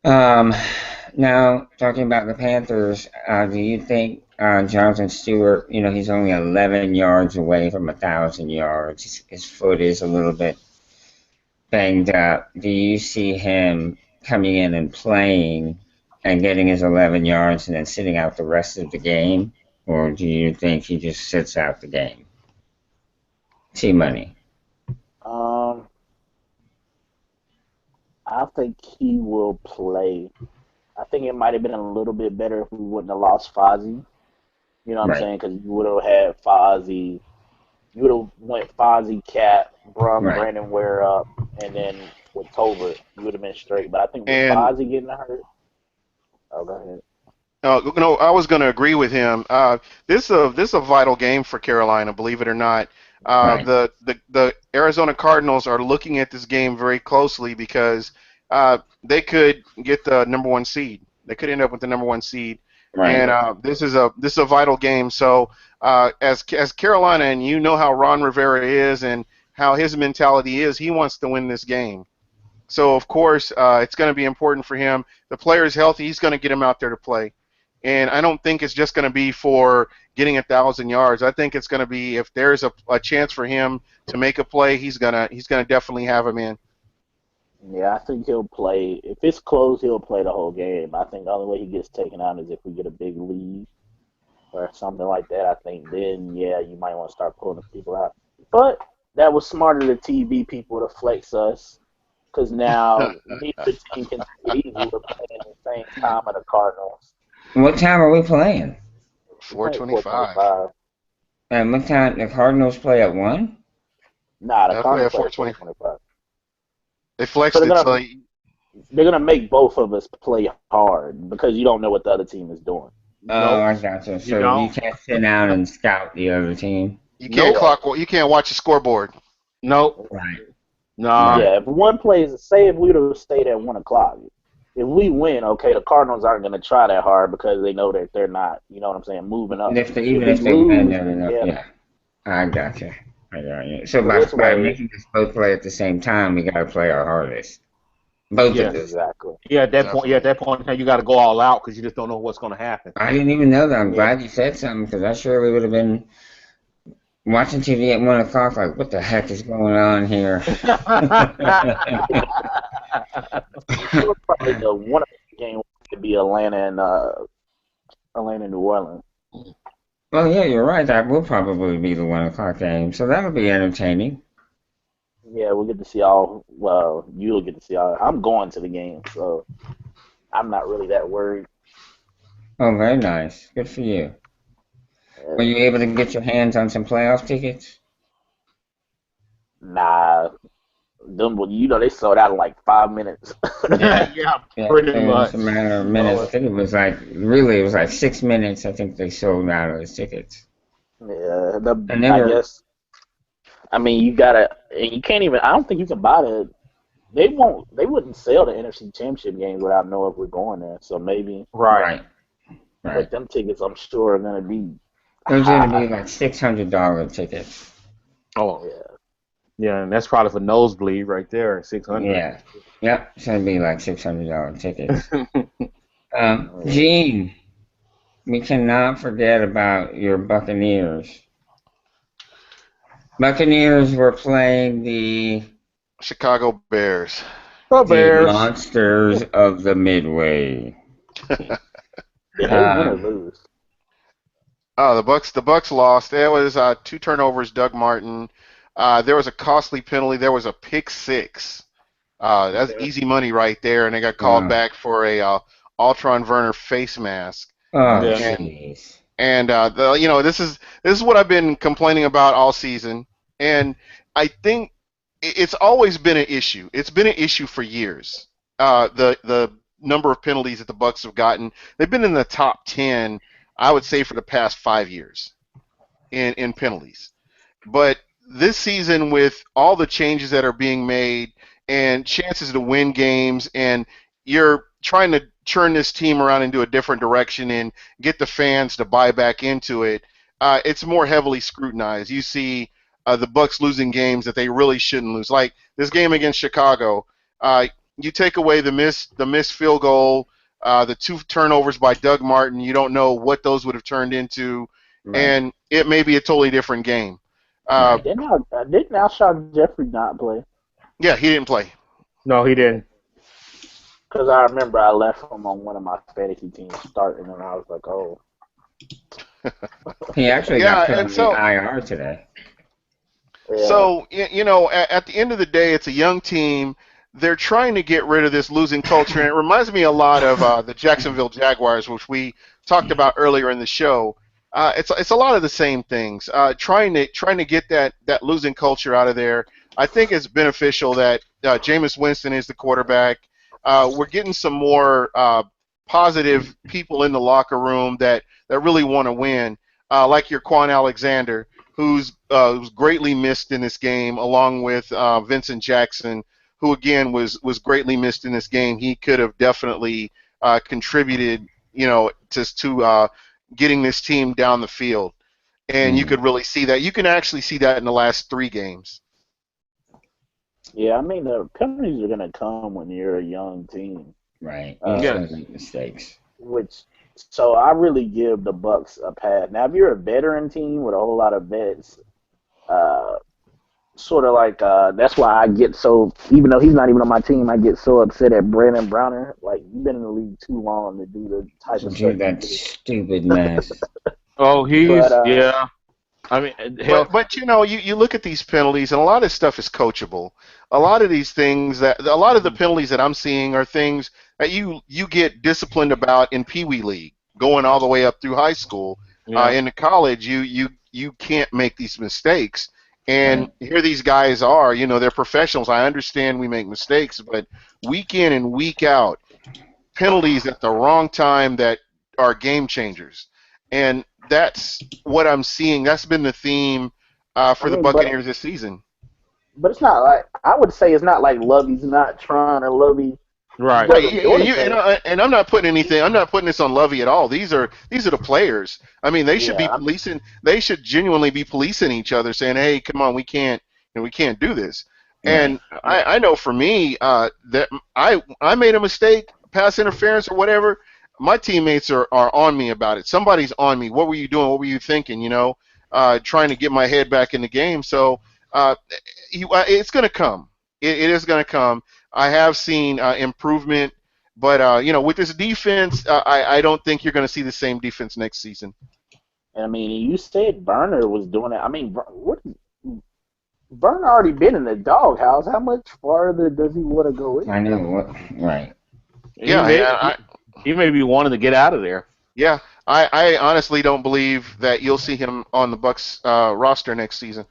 Now, talking about the Panthers, do you think Jonathan Stewart, he's only 11 yards away from 1,000 yards. His foot is a little bit banged up. Do you see him coming in and playing and getting his 11 yards and then sitting out the rest of the game? Or do you think he just sits out the game? T-Money. I think he will play. I think it might have been a little bit better if we wouldn't have lost Fozzie. You know what I'm saying? Because you would have had Fozzie. You would have went Fozzie, Cap, Brum, Brandon Ware up, and then with Tolbert, you would have been straight. But I think with Fozzie getting hurt. Oh, go ahead. No, I was going to agree with him. This is a vital game for Carolina, believe it or not. The Arizona Cardinals are looking at this game very closely because they could get the number 1 seed. They could end up with the number 1 seed, and this is a vital game. So as Carolina, and you know how Ron Rivera is and how his mentality is, he wants to win this game. So of course it's going to be important for him. The player is healthy; he's going to get him out there to play. And I don't think it's just going to be for getting 1,000 yards. I think it's going to be if there's a chance for him to make a play, he's gonna definitely have him in. Yeah, I think he'll play. If it's close, he'll play the whole game. I think the only way he gets taken out is if we get a big lead or something like that. I think then, you might want to start pulling the people out. But that was smarter to TV people to flex us because now neither team can take it easy. We're playing at the same time of the Cardinals. What time are we playing? 4:25. And what time? The Cardinals play at 1? Nah, the Cardinals play at 4:25. They flexed it so they're going to make both of us play hard because you don't know what the other team is doing. Oh, I gotcha. So you can't sit down and scout the other team? You can't you can't watch the scoreboard. Nope. Right. No. Yeah, if one plays, say if we would have stayed at 1 o'clock, if we win, okay, the Cardinals aren't going to try that hard because they know that they're not, you know what I'm saying, moving up. Even if they win, yeah. I gotcha. I got you. So by making us both play at the same time, we got to play our hardest. Both of us. Exactly. Yeah, at that point, you got to go all out because you just don't know what's going to happen. I didn't even know that. I'm glad you said something because I sure we would have been watching TV at 1 o'clock like, what the heck is going on here? Probably the one game would be Atlanta and New Orleans. Well, yeah, you're right. That will probably be the 1 o'clock game, so that'll be entertaining. Yeah, we'll get to see all. Well, you'll get to see all. I'm going to the game, so I'm not really that worried. Oh, very nice. Good for you. Were you able to get your hands on some playoff tickets? Nah. They sold out in like 5 minutes. yeah, pretty much. It's a matter of minutes. I think it was like 6 minutes. I think they sold out of the tickets. Yeah, I guess. I mean, you gotta, and you can't even. I don't think you can buy the. They wouldn't sell the NFC Championship games without knowing if we're going there. So maybe. Right. But them tickets, I'm sure, are gonna be. Those are gonna be like $600 tickets. Oh yeah. Yeah, and that's probably for nosebleed right there, 600. Yeah. Yep, it's going to be like $600 tickets. Gene, we cannot forget about your Buccaneers. Buccaneers were playing the Chicago Bears. The Bears. The monsters of the Midway. Did they win or lose? Oh, the Bucs lost. There was 2 turnovers, Doug Martin. There was a costly penalty. There was a pick 6. That's easy money right there, and they got called back for a Altron Werner face mask. Oh, jeez. And this is what I've been complaining about all season, and I think it's always been an issue. It's been an issue for years. The number of penalties that the Bucs have gotten, they've been in the top 10, I would say, for the past 5 years in penalties, but this season, with all the changes that are being made and chances to win games, and you're trying to turn this team around into a different direction and get the fans to buy back into it, it's more heavily scrutinized. You see the Bucs losing games that they really shouldn't lose, like this game against Chicago. You take away the missed field goal The 2 turnovers by Doug Martin, you don't know what those would have turned into, and it may be a totally different game. Didn't Alshon Jeffrey not play? Yeah, he didn't play. No, he didn't. Because I remember I left him on one of my fantasy teams starting, and I was like, oh. He actually got put on the IR today. Yeah. So, you know, at the end of the day, it's a young team. They're trying to get rid of this losing culture, and it reminds me a lot of the Jacksonville Jaguars, which we talked about earlier in the show. It's a lot of the same things. Trying to get that losing culture out of there. I think it's beneficial that Jameis Winston is the quarterback. We're getting some more positive people in the locker room that really want to win, like your Quan Alexander, who's greatly missed in this game, along with Vincent Jackson, who again was greatly missed in this game. He could have definitely contributed, you know, to getting this team down the field, and you could really see that. You can actually see that in the last 3 games. Yeah, I mean, the penalties are going to come when you're a young team. Right. You're going to make mistakes. So I really give the Bucs a pass. Now, if you're a veteran team with a whole lot of vets, sort of like that's why I get so, even though he's not even on my team, I get so upset at Brandon Browner. Like, you've been in the league too long to do the type of stuff. That stupid mess. Oh, yeah. I mean, but you know, you look at these penalties, and a lot of this stuff is coachable. A lot of these things a lot of the penalties that I'm seeing are things that you get disciplined about in Pee Wee League, going all the way up through high school. In college, you can't make these mistakes. And here these guys are, you know, they're professionals. I understand we make mistakes, but week in and week out, penalties at the wrong time that are game changers. And that's what I'm seeing. That's been the theme for the Buccaneers this season. But it's not like, I would say it's not like Lovey's not trying to Lovey. Right. And I'm not putting anything. I'm not putting this on Lovey at all. These are the players. I mean, they should be policing. They should genuinely be policing each other, saying, "Hey, come on, we can't do this." And I know for me that I made a mistake, pass interference or whatever. My teammates are on me about it. Somebody's on me. What were you doing? What were you thinking? You know, trying to get my head back in the game. So it's going to come. It is going to come. I have seen improvement, but you know, with this defense, I don't think you're going to see the same defense next season. I mean, you said Burner was doing it. I mean, Burner already been in the doghouse. How much farther does he want to go in? I know. Right. Yeah, he may be wanting to get out of there. Yeah, I honestly don't believe that you'll see him on the Bucs roster next season.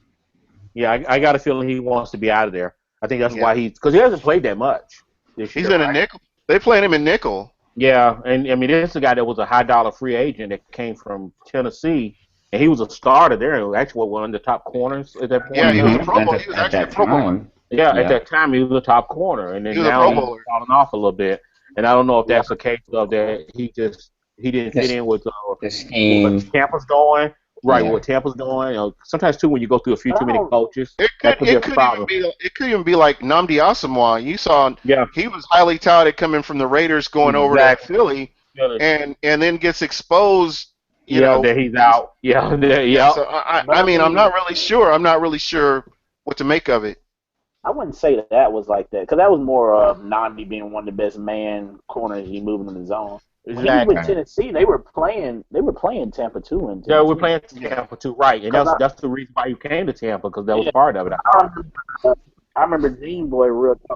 Yeah, I got a feeling he wants to be out of there. I think that's why because he hasn't played that much this year. He's in a nickel. They playing him in nickel. Yeah, and I mean, this is a guy that was a high-dollar free agent that came from Tennessee, and he was a starter there. Actually, one of the top corners at that point. Yeah, he was a Pro Bowler. He was actually a Pro Bowler. Yeah, at that time, he was a top corner, and then now he's falling off a little bit. And I don't know if that's a case of that he didn't fit in with the scheme. Tampa's going. Right, what Tampa's doing. You know, sometimes too, when you go through a few too many coaches, it could even be like Nnamdi Asomugha. You saw, he was highly touted coming from the Raiders, going over to Philly, and then gets exposed. You know that he's out. Yeah. So I mean, I'm not really sure. I'm not really sure what to make of it. I wouldn't say that was like that, because that was more of Nnamdi being one of the best man corners. You moving in the zone. When he was with Tennessee, they were playing Tampa 2 in Tennessee. Yeah, we're playing Tampa 2, right. And that's the reason why you came to Tampa, because that was part of it. I remember Dean Boy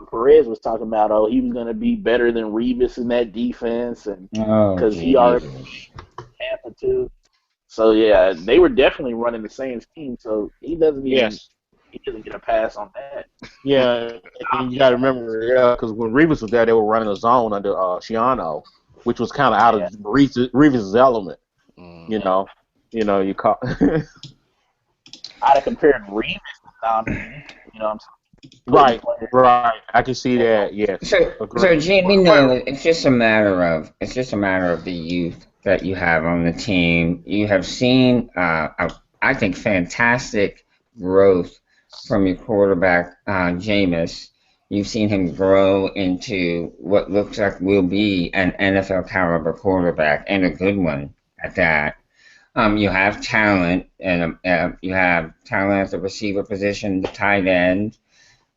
Perez was talking about, he was going to be better than Revis in that defense, and because he already Tampa 2. So, yeah, they were definitely running the same scheme, so he doesn't even he doesn't get a pass on that. Yeah, and you got to remember, because when Revis was there, they were running a zone under Shiano, which was kind of out of Revis' element. You know, you call. I'd have compared Revis to Donovan. You know what I'm saying? Right. I can see that. Yes. So Jamie, no, it's just a matter of the youth that you have on the team. You have seen, I think, fantastic growth from your quarterback, Jameis. You've seen him grow into what looks like will be an NFL caliber quarterback, and a good one at that. You have talent, and you have talent at the receiver position, the tight end.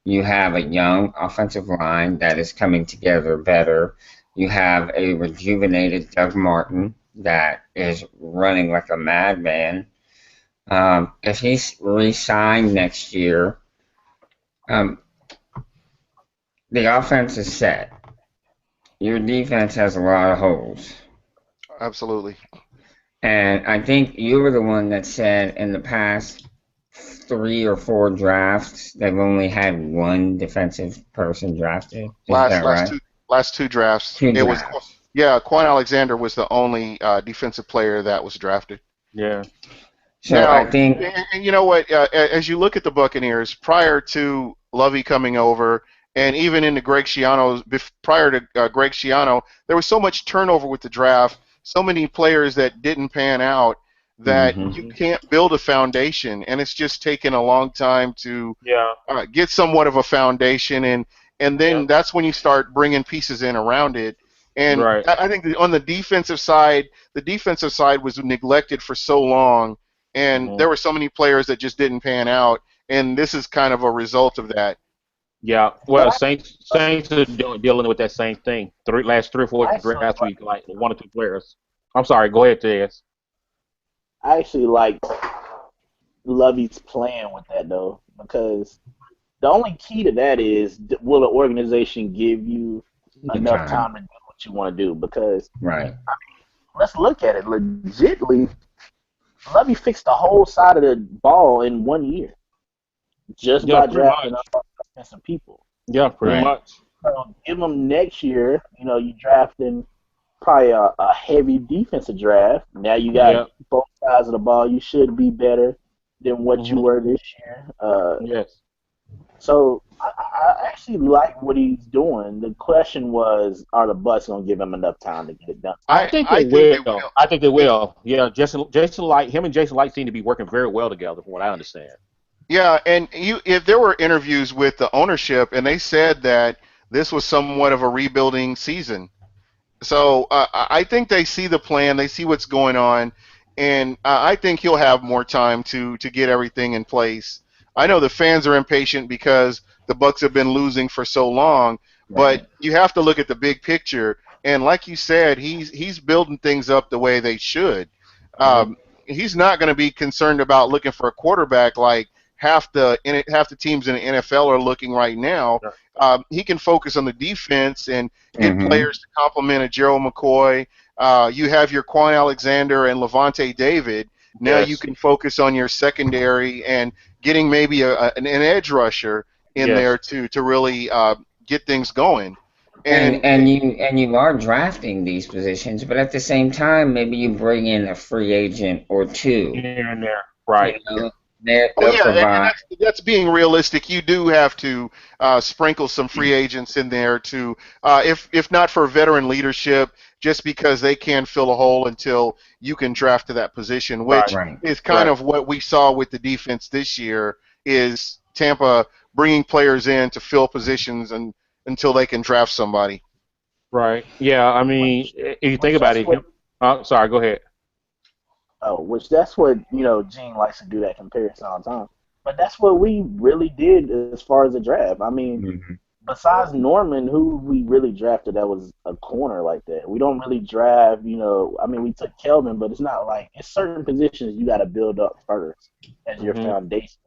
You have a young offensive line that is coming together better. You have a rejuvenated Doug Martin that is running like a madman. If he's re-signed next year, um, the offense is set. Your defense has a lot of holes. Absolutely. And I think you were the one that said in the past 3 or 4 drafts they've only had one defensive person drafted. Is that right? Last two drafts. It was Quan Alexander was the only defensive player that was drafted. Yeah. So now, I think, and you know what? As you look at the Buccaneers prior to Lovey coming over, and even into prior to Greg Schiano, there was so much turnover with the draft, so many players that didn't pan out that you can't build a foundation, and it's just taken a long time to get somewhat of a foundation, and then that's when you start bringing pieces in around it. And I think on the defensive side was neglected for so long, and there were so many players that just didn't pan out, and this is kind of a result of that. Yeah, well, Saints are dealing with that same thing. Last 3 or 4 drafts week, like 1 or 2 players. I'm sorry, go ahead, Tez. I actually like Lovey's plan with that, though, because the only key to that is, will the organization give you enough time to do what you want to do? Because let's look at it legitly. Lovey fixed the whole side of the ball in 1 year just by drafting some people. Yeah, pretty much. So give them next year. You know, you drafting probably a heavy defensive draft. Now you got both sides of the ball. You should be better than what you were this year. Yes. So I actually like what he's doing. The question was, are the Bucs going to give him enough time to get it done? I think they will. I think they will. Yeah, Jason Light, him and Jason Light seem to be working very well together, from what I understand. Yeah, and if there were interviews with the ownership, and they said that this was somewhat of a rebuilding season. So I think they see the plan, they see what's going on, and I think he'll have more time to get everything in place. I know the fans are impatient because the Bucs have been losing for so long, but you have to look at the big picture. And like you said, he's building things up the way they should. He's not going to be concerned about looking for a quarterback like half the teams in the NFL are looking right now. He can focus on the defense and get players to complement a Gerald McCoy. You have your Quan Alexander and Levante David. Now you can focus on your secondary and getting maybe an edge rusher in there to really get things going. And you are drafting these positions, but at the same time, maybe you bring in a free agent or two here and there, right? You know, and that's being realistic. You do have to sprinkle some free agents in there to, if not for veteran leadership, just because they can fill a hole until you can draft to that position, which is kind of what we saw with the defense this year, is Tampa bringing players in to fill positions until they can draft somebody. Right. Yeah, I mean, if you think about it, sorry, go ahead. Oh, which that's what, Gene likes to do, that comparison all the time. But that's what we really did as far as the draft. I mean, besides Norman, who we really drafted that was a corner like that. We don't really draft, I mean, we took Kelvin, but it's not like, it's certain positions you got to build up first as your foundation.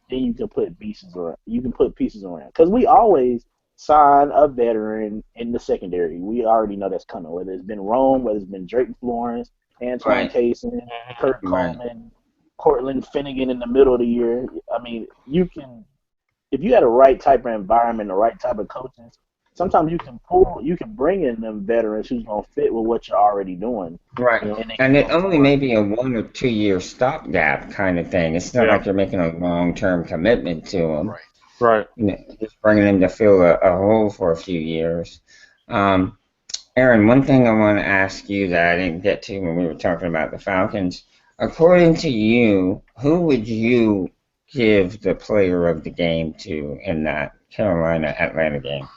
Then you can put pieces around. Because we always sign a veteran in the secondary. We already know that's coming, whether it's been Rome, whether it's been Drake Florence, Antoine Cason, Kurt Coleman, Cortland Finnegan in the middle of the year. I mean, you can, if you had the right type of environment, the right type of coaches, sometimes you can bring in them veterans who's going to fit with what you're already doing. Right. And it only may be a 1 or 2 year stopgap kind of thing. It's not like you're making a long-term commitment to them. Right. Just bringing them to fill a hole for a few years. Aaron, one thing I want to ask you that I didn't get to when we were talking about the Falcons. According to you, who would you give the player of the game to in that Carolina-Atlanta game?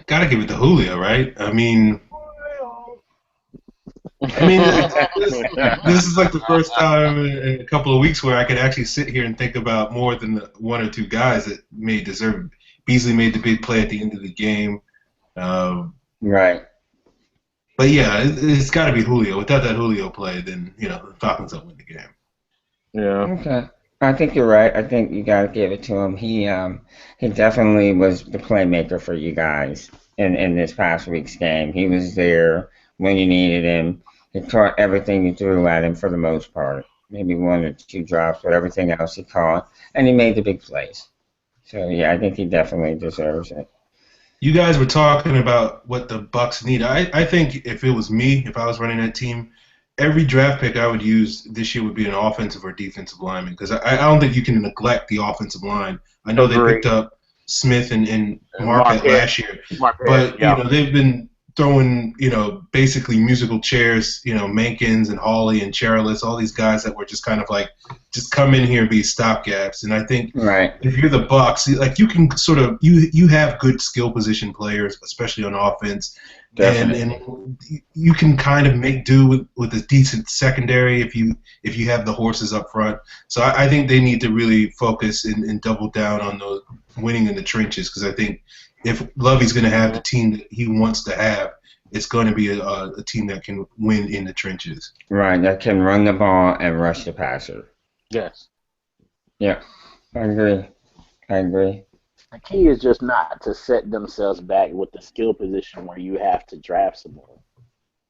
Gotta give it to Julio, right? I mean, this is like the first time in a couple of weeks where I could actually sit here and think about more than one or two guys that may deserve it. Beasley made the big play at the end of the game. Right. But yeah, it's got to be Julio. Without that Julio play, then the Falcons don't win the game. Yeah. Okay. I think you're right. I think you got to give it to him. He definitely was the playmaker for you guys in this past week's game. He was there when you needed him. He caught everything you threw at him for the most part. Maybe one or two drops, but everything else he caught, and he made the big plays. So yeah, I think he definitely deserves it. You guys were talking about what the Bucs need. I think if it was me, if I was running that team, every draft pick I would use this year would be an offensive or defensive lineman, because I don't think you can neglect the offensive line. I know they picked up Smith and Marquette last year, but they've been throwing basically musical chairs, Mankins and Hawley and Cherilus, all these guys that were just kind of like just come in here and be stopgaps. And I think if you're the Bucs, like you can sort of you have good skill position players, especially on offense. And you can kind of make do with a decent secondary if you have the horses up front. So I think they need to really focus and double down on the winning in the trenches, because I think if Lovey's going to have the team that he wants to have, it's going to be a team that can win in the trenches. Right, that can run the ball and rush the passer. Yes. Yeah, I agree. The key is just not to set themselves back with the skill position where you have to draft someone.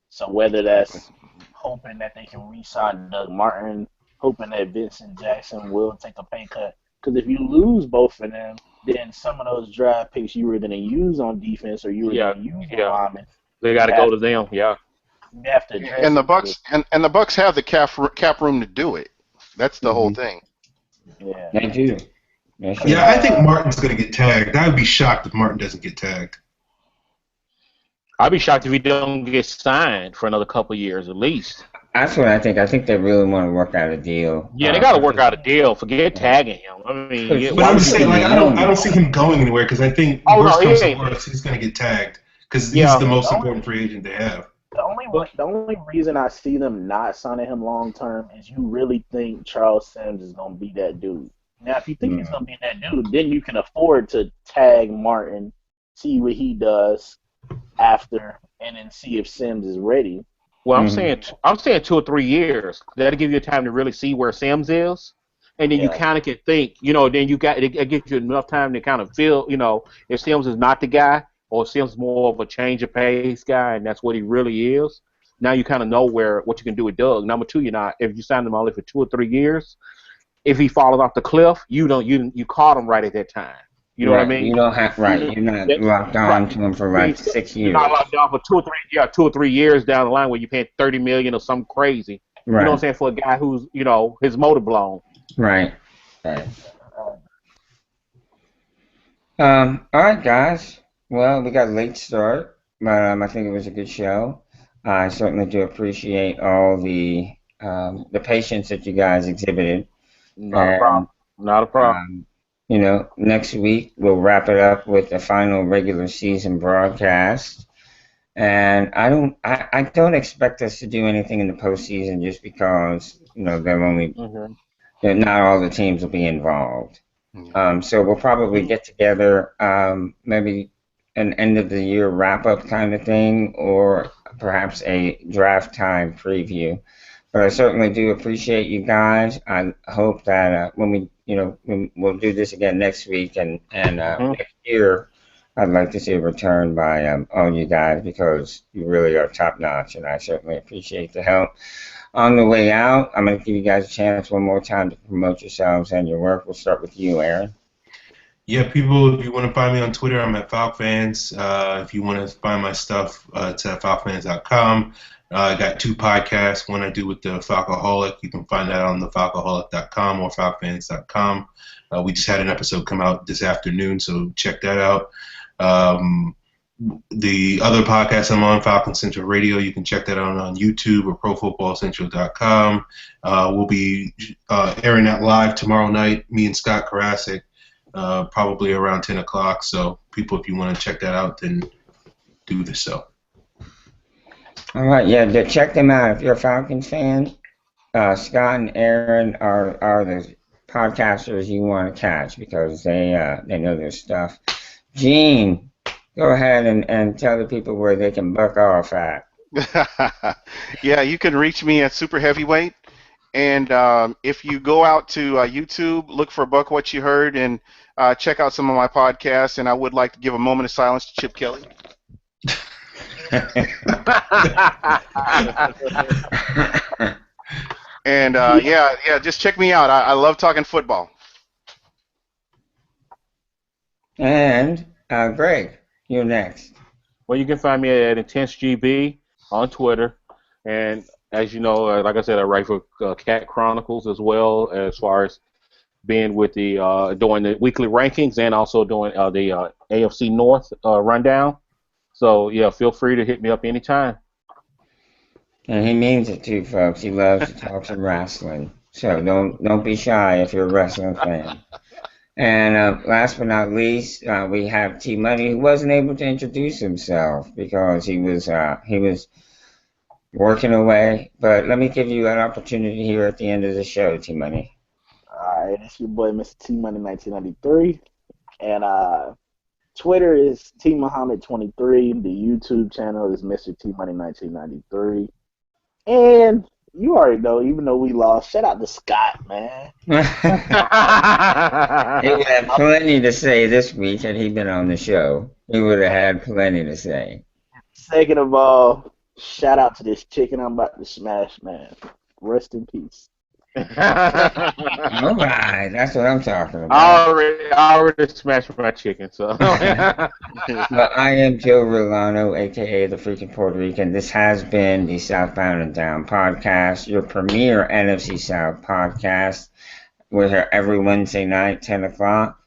So whether that's hoping that they can re-sign Doug Martin, hoping that Vincent Jackson will take a pay cut. Because if you lose both of them, then some of those draft picks you were going to use on defense or you were going to use on linemen, they got to go to them. Yeah. You have to and the Bucs and the Bucs have the cap room to do it. That's the whole thing. Yeah. They do. Yeah, I think Martin's going to get tagged. I would be shocked if Martin doesn't get tagged. I'd be shocked if he don't get signed for another couple of years at least. That's what I think. I think they really want to work out a deal. Yeah, they got to work out a deal. Forget tagging him. I mean, but I'm just saying, I don't see him going anywhere, because I think worst comes to worst, he's going to get tagged because he's the most important free agent they have. The only reason I see them not signing him long term is you really think Charles Sims is going to be that dude. Now, if you think he's going to be that dude, then you can afford to tag Martin, see what he does after, and then see if Sims is ready. Well, I'm saying 2 or 3 years. That'll give you time to really see where Sims is, and then you kind of can think. Then it gives you enough time to kind of feel. If Sims is not the guy, or Sims is more of a change of pace guy, and that's what he really is. Now you kind of know what you can do with Doug. Number two, if you sign him only for 2 or 3 years, if he falls off the cliff, you caught him right at that time. You know what I mean? You don't have You're not locked on to him for like 6 years. You're not locked on for 2 or 3 years down the line where you're paying $30 million or something crazy. Right. You know what I'm saying? For a guy who's his motor blown. Right. All right, guys. Well, we got a late start, but I think it was a good show. I certainly do appreciate all the patience that you guys exhibited. Not a problem. Next week we'll wrap it up with the final regular season broadcast, and I don't expect us to do anything in the postseason just because not all the teams will be involved. So we'll probably get together, maybe an end of the year wrap up kind of thing, or perhaps a draft time preview. But I certainly do appreciate you guys. I hope that when we'll do this again next week and next year, I'd like to see a return by all you guys, because you really are top notch, and I certainly appreciate the help. On the way out, I'm going to give you guys a chance one more time to promote yourselves and your work. We'll start with you, Aaron. Yeah, people, if you want to find me on Twitter, I'm at FalcFans. If you want to find my stuff, it's at FalcFans.com. I got 2 podcasts. One I do with the Falcoholic. You can find that on the Falcoholic.com or FalcFans.com. We just had an episode come out this afternoon, so check that out. the other podcast I'm on, Falcon Central Radio, you can check that out on YouTube or ProFootballCentral.com. We'll be airing that live tomorrow night, me and Scott Karasik, probably around 10 o'clock. So people, if you want to check that out, then do this so. All right, yeah, check them out. If you're a Falcons fan, Scott and Aaron are the podcasters you want to catch because they know their stuff. Gene, go ahead and tell the people where they can buck off at. Yeah, you can reach me at Super Heavyweight. And if you go out to YouTube, look for Buck What You Heard, and check out some of my podcasts. And I would like to give a moment of silence to Chip Kelly. And yeah, just check me out. I love talking football. And Greg, you're next. Well, you can find me at IntenseGB on Twitter, and as you know, like I said, I write for Cat Chronicles as well, as far as being with the doing the weekly rankings and also doing the AFC North rundown. So yeah, feel free to hit me up anytime. And he means it too, folks. He loves to talk some wrestling. So don't be shy if you're a wrestling fan. And last but not least, we have T Money, who wasn't able to introduce himself because he was working away. But let me give you an opportunity here at the end of the show, T Money. All right, it's your boy, Mr. T Money 1993, and Twitter is T Muhammad 23. The YouTube channel is Mr. T Money 1993, and you already know, even though we lost, shout out to Scott, man. He would have plenty to say this week had he been on the show. He would have had plenty to say. Second of all, shout out to this chicken I'm about to smash, man. Rest in peace. All right, that's what I'm talking about. I already smashed my chicken, so. Well, I am Joe Rolano, a.k.a. the Freaking Puerto Rican. This has been the Southbound and Down podcast, your premier NFC South podcast. We're here every Wednesday night, 10 o'clock.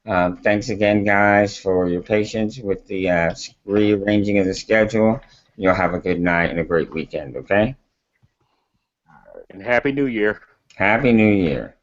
Thanks again, guys, for your patience with the rearranging of the schedule. You'll have a good night and a great weekend, okay? And Happy New Year. Happy New Year.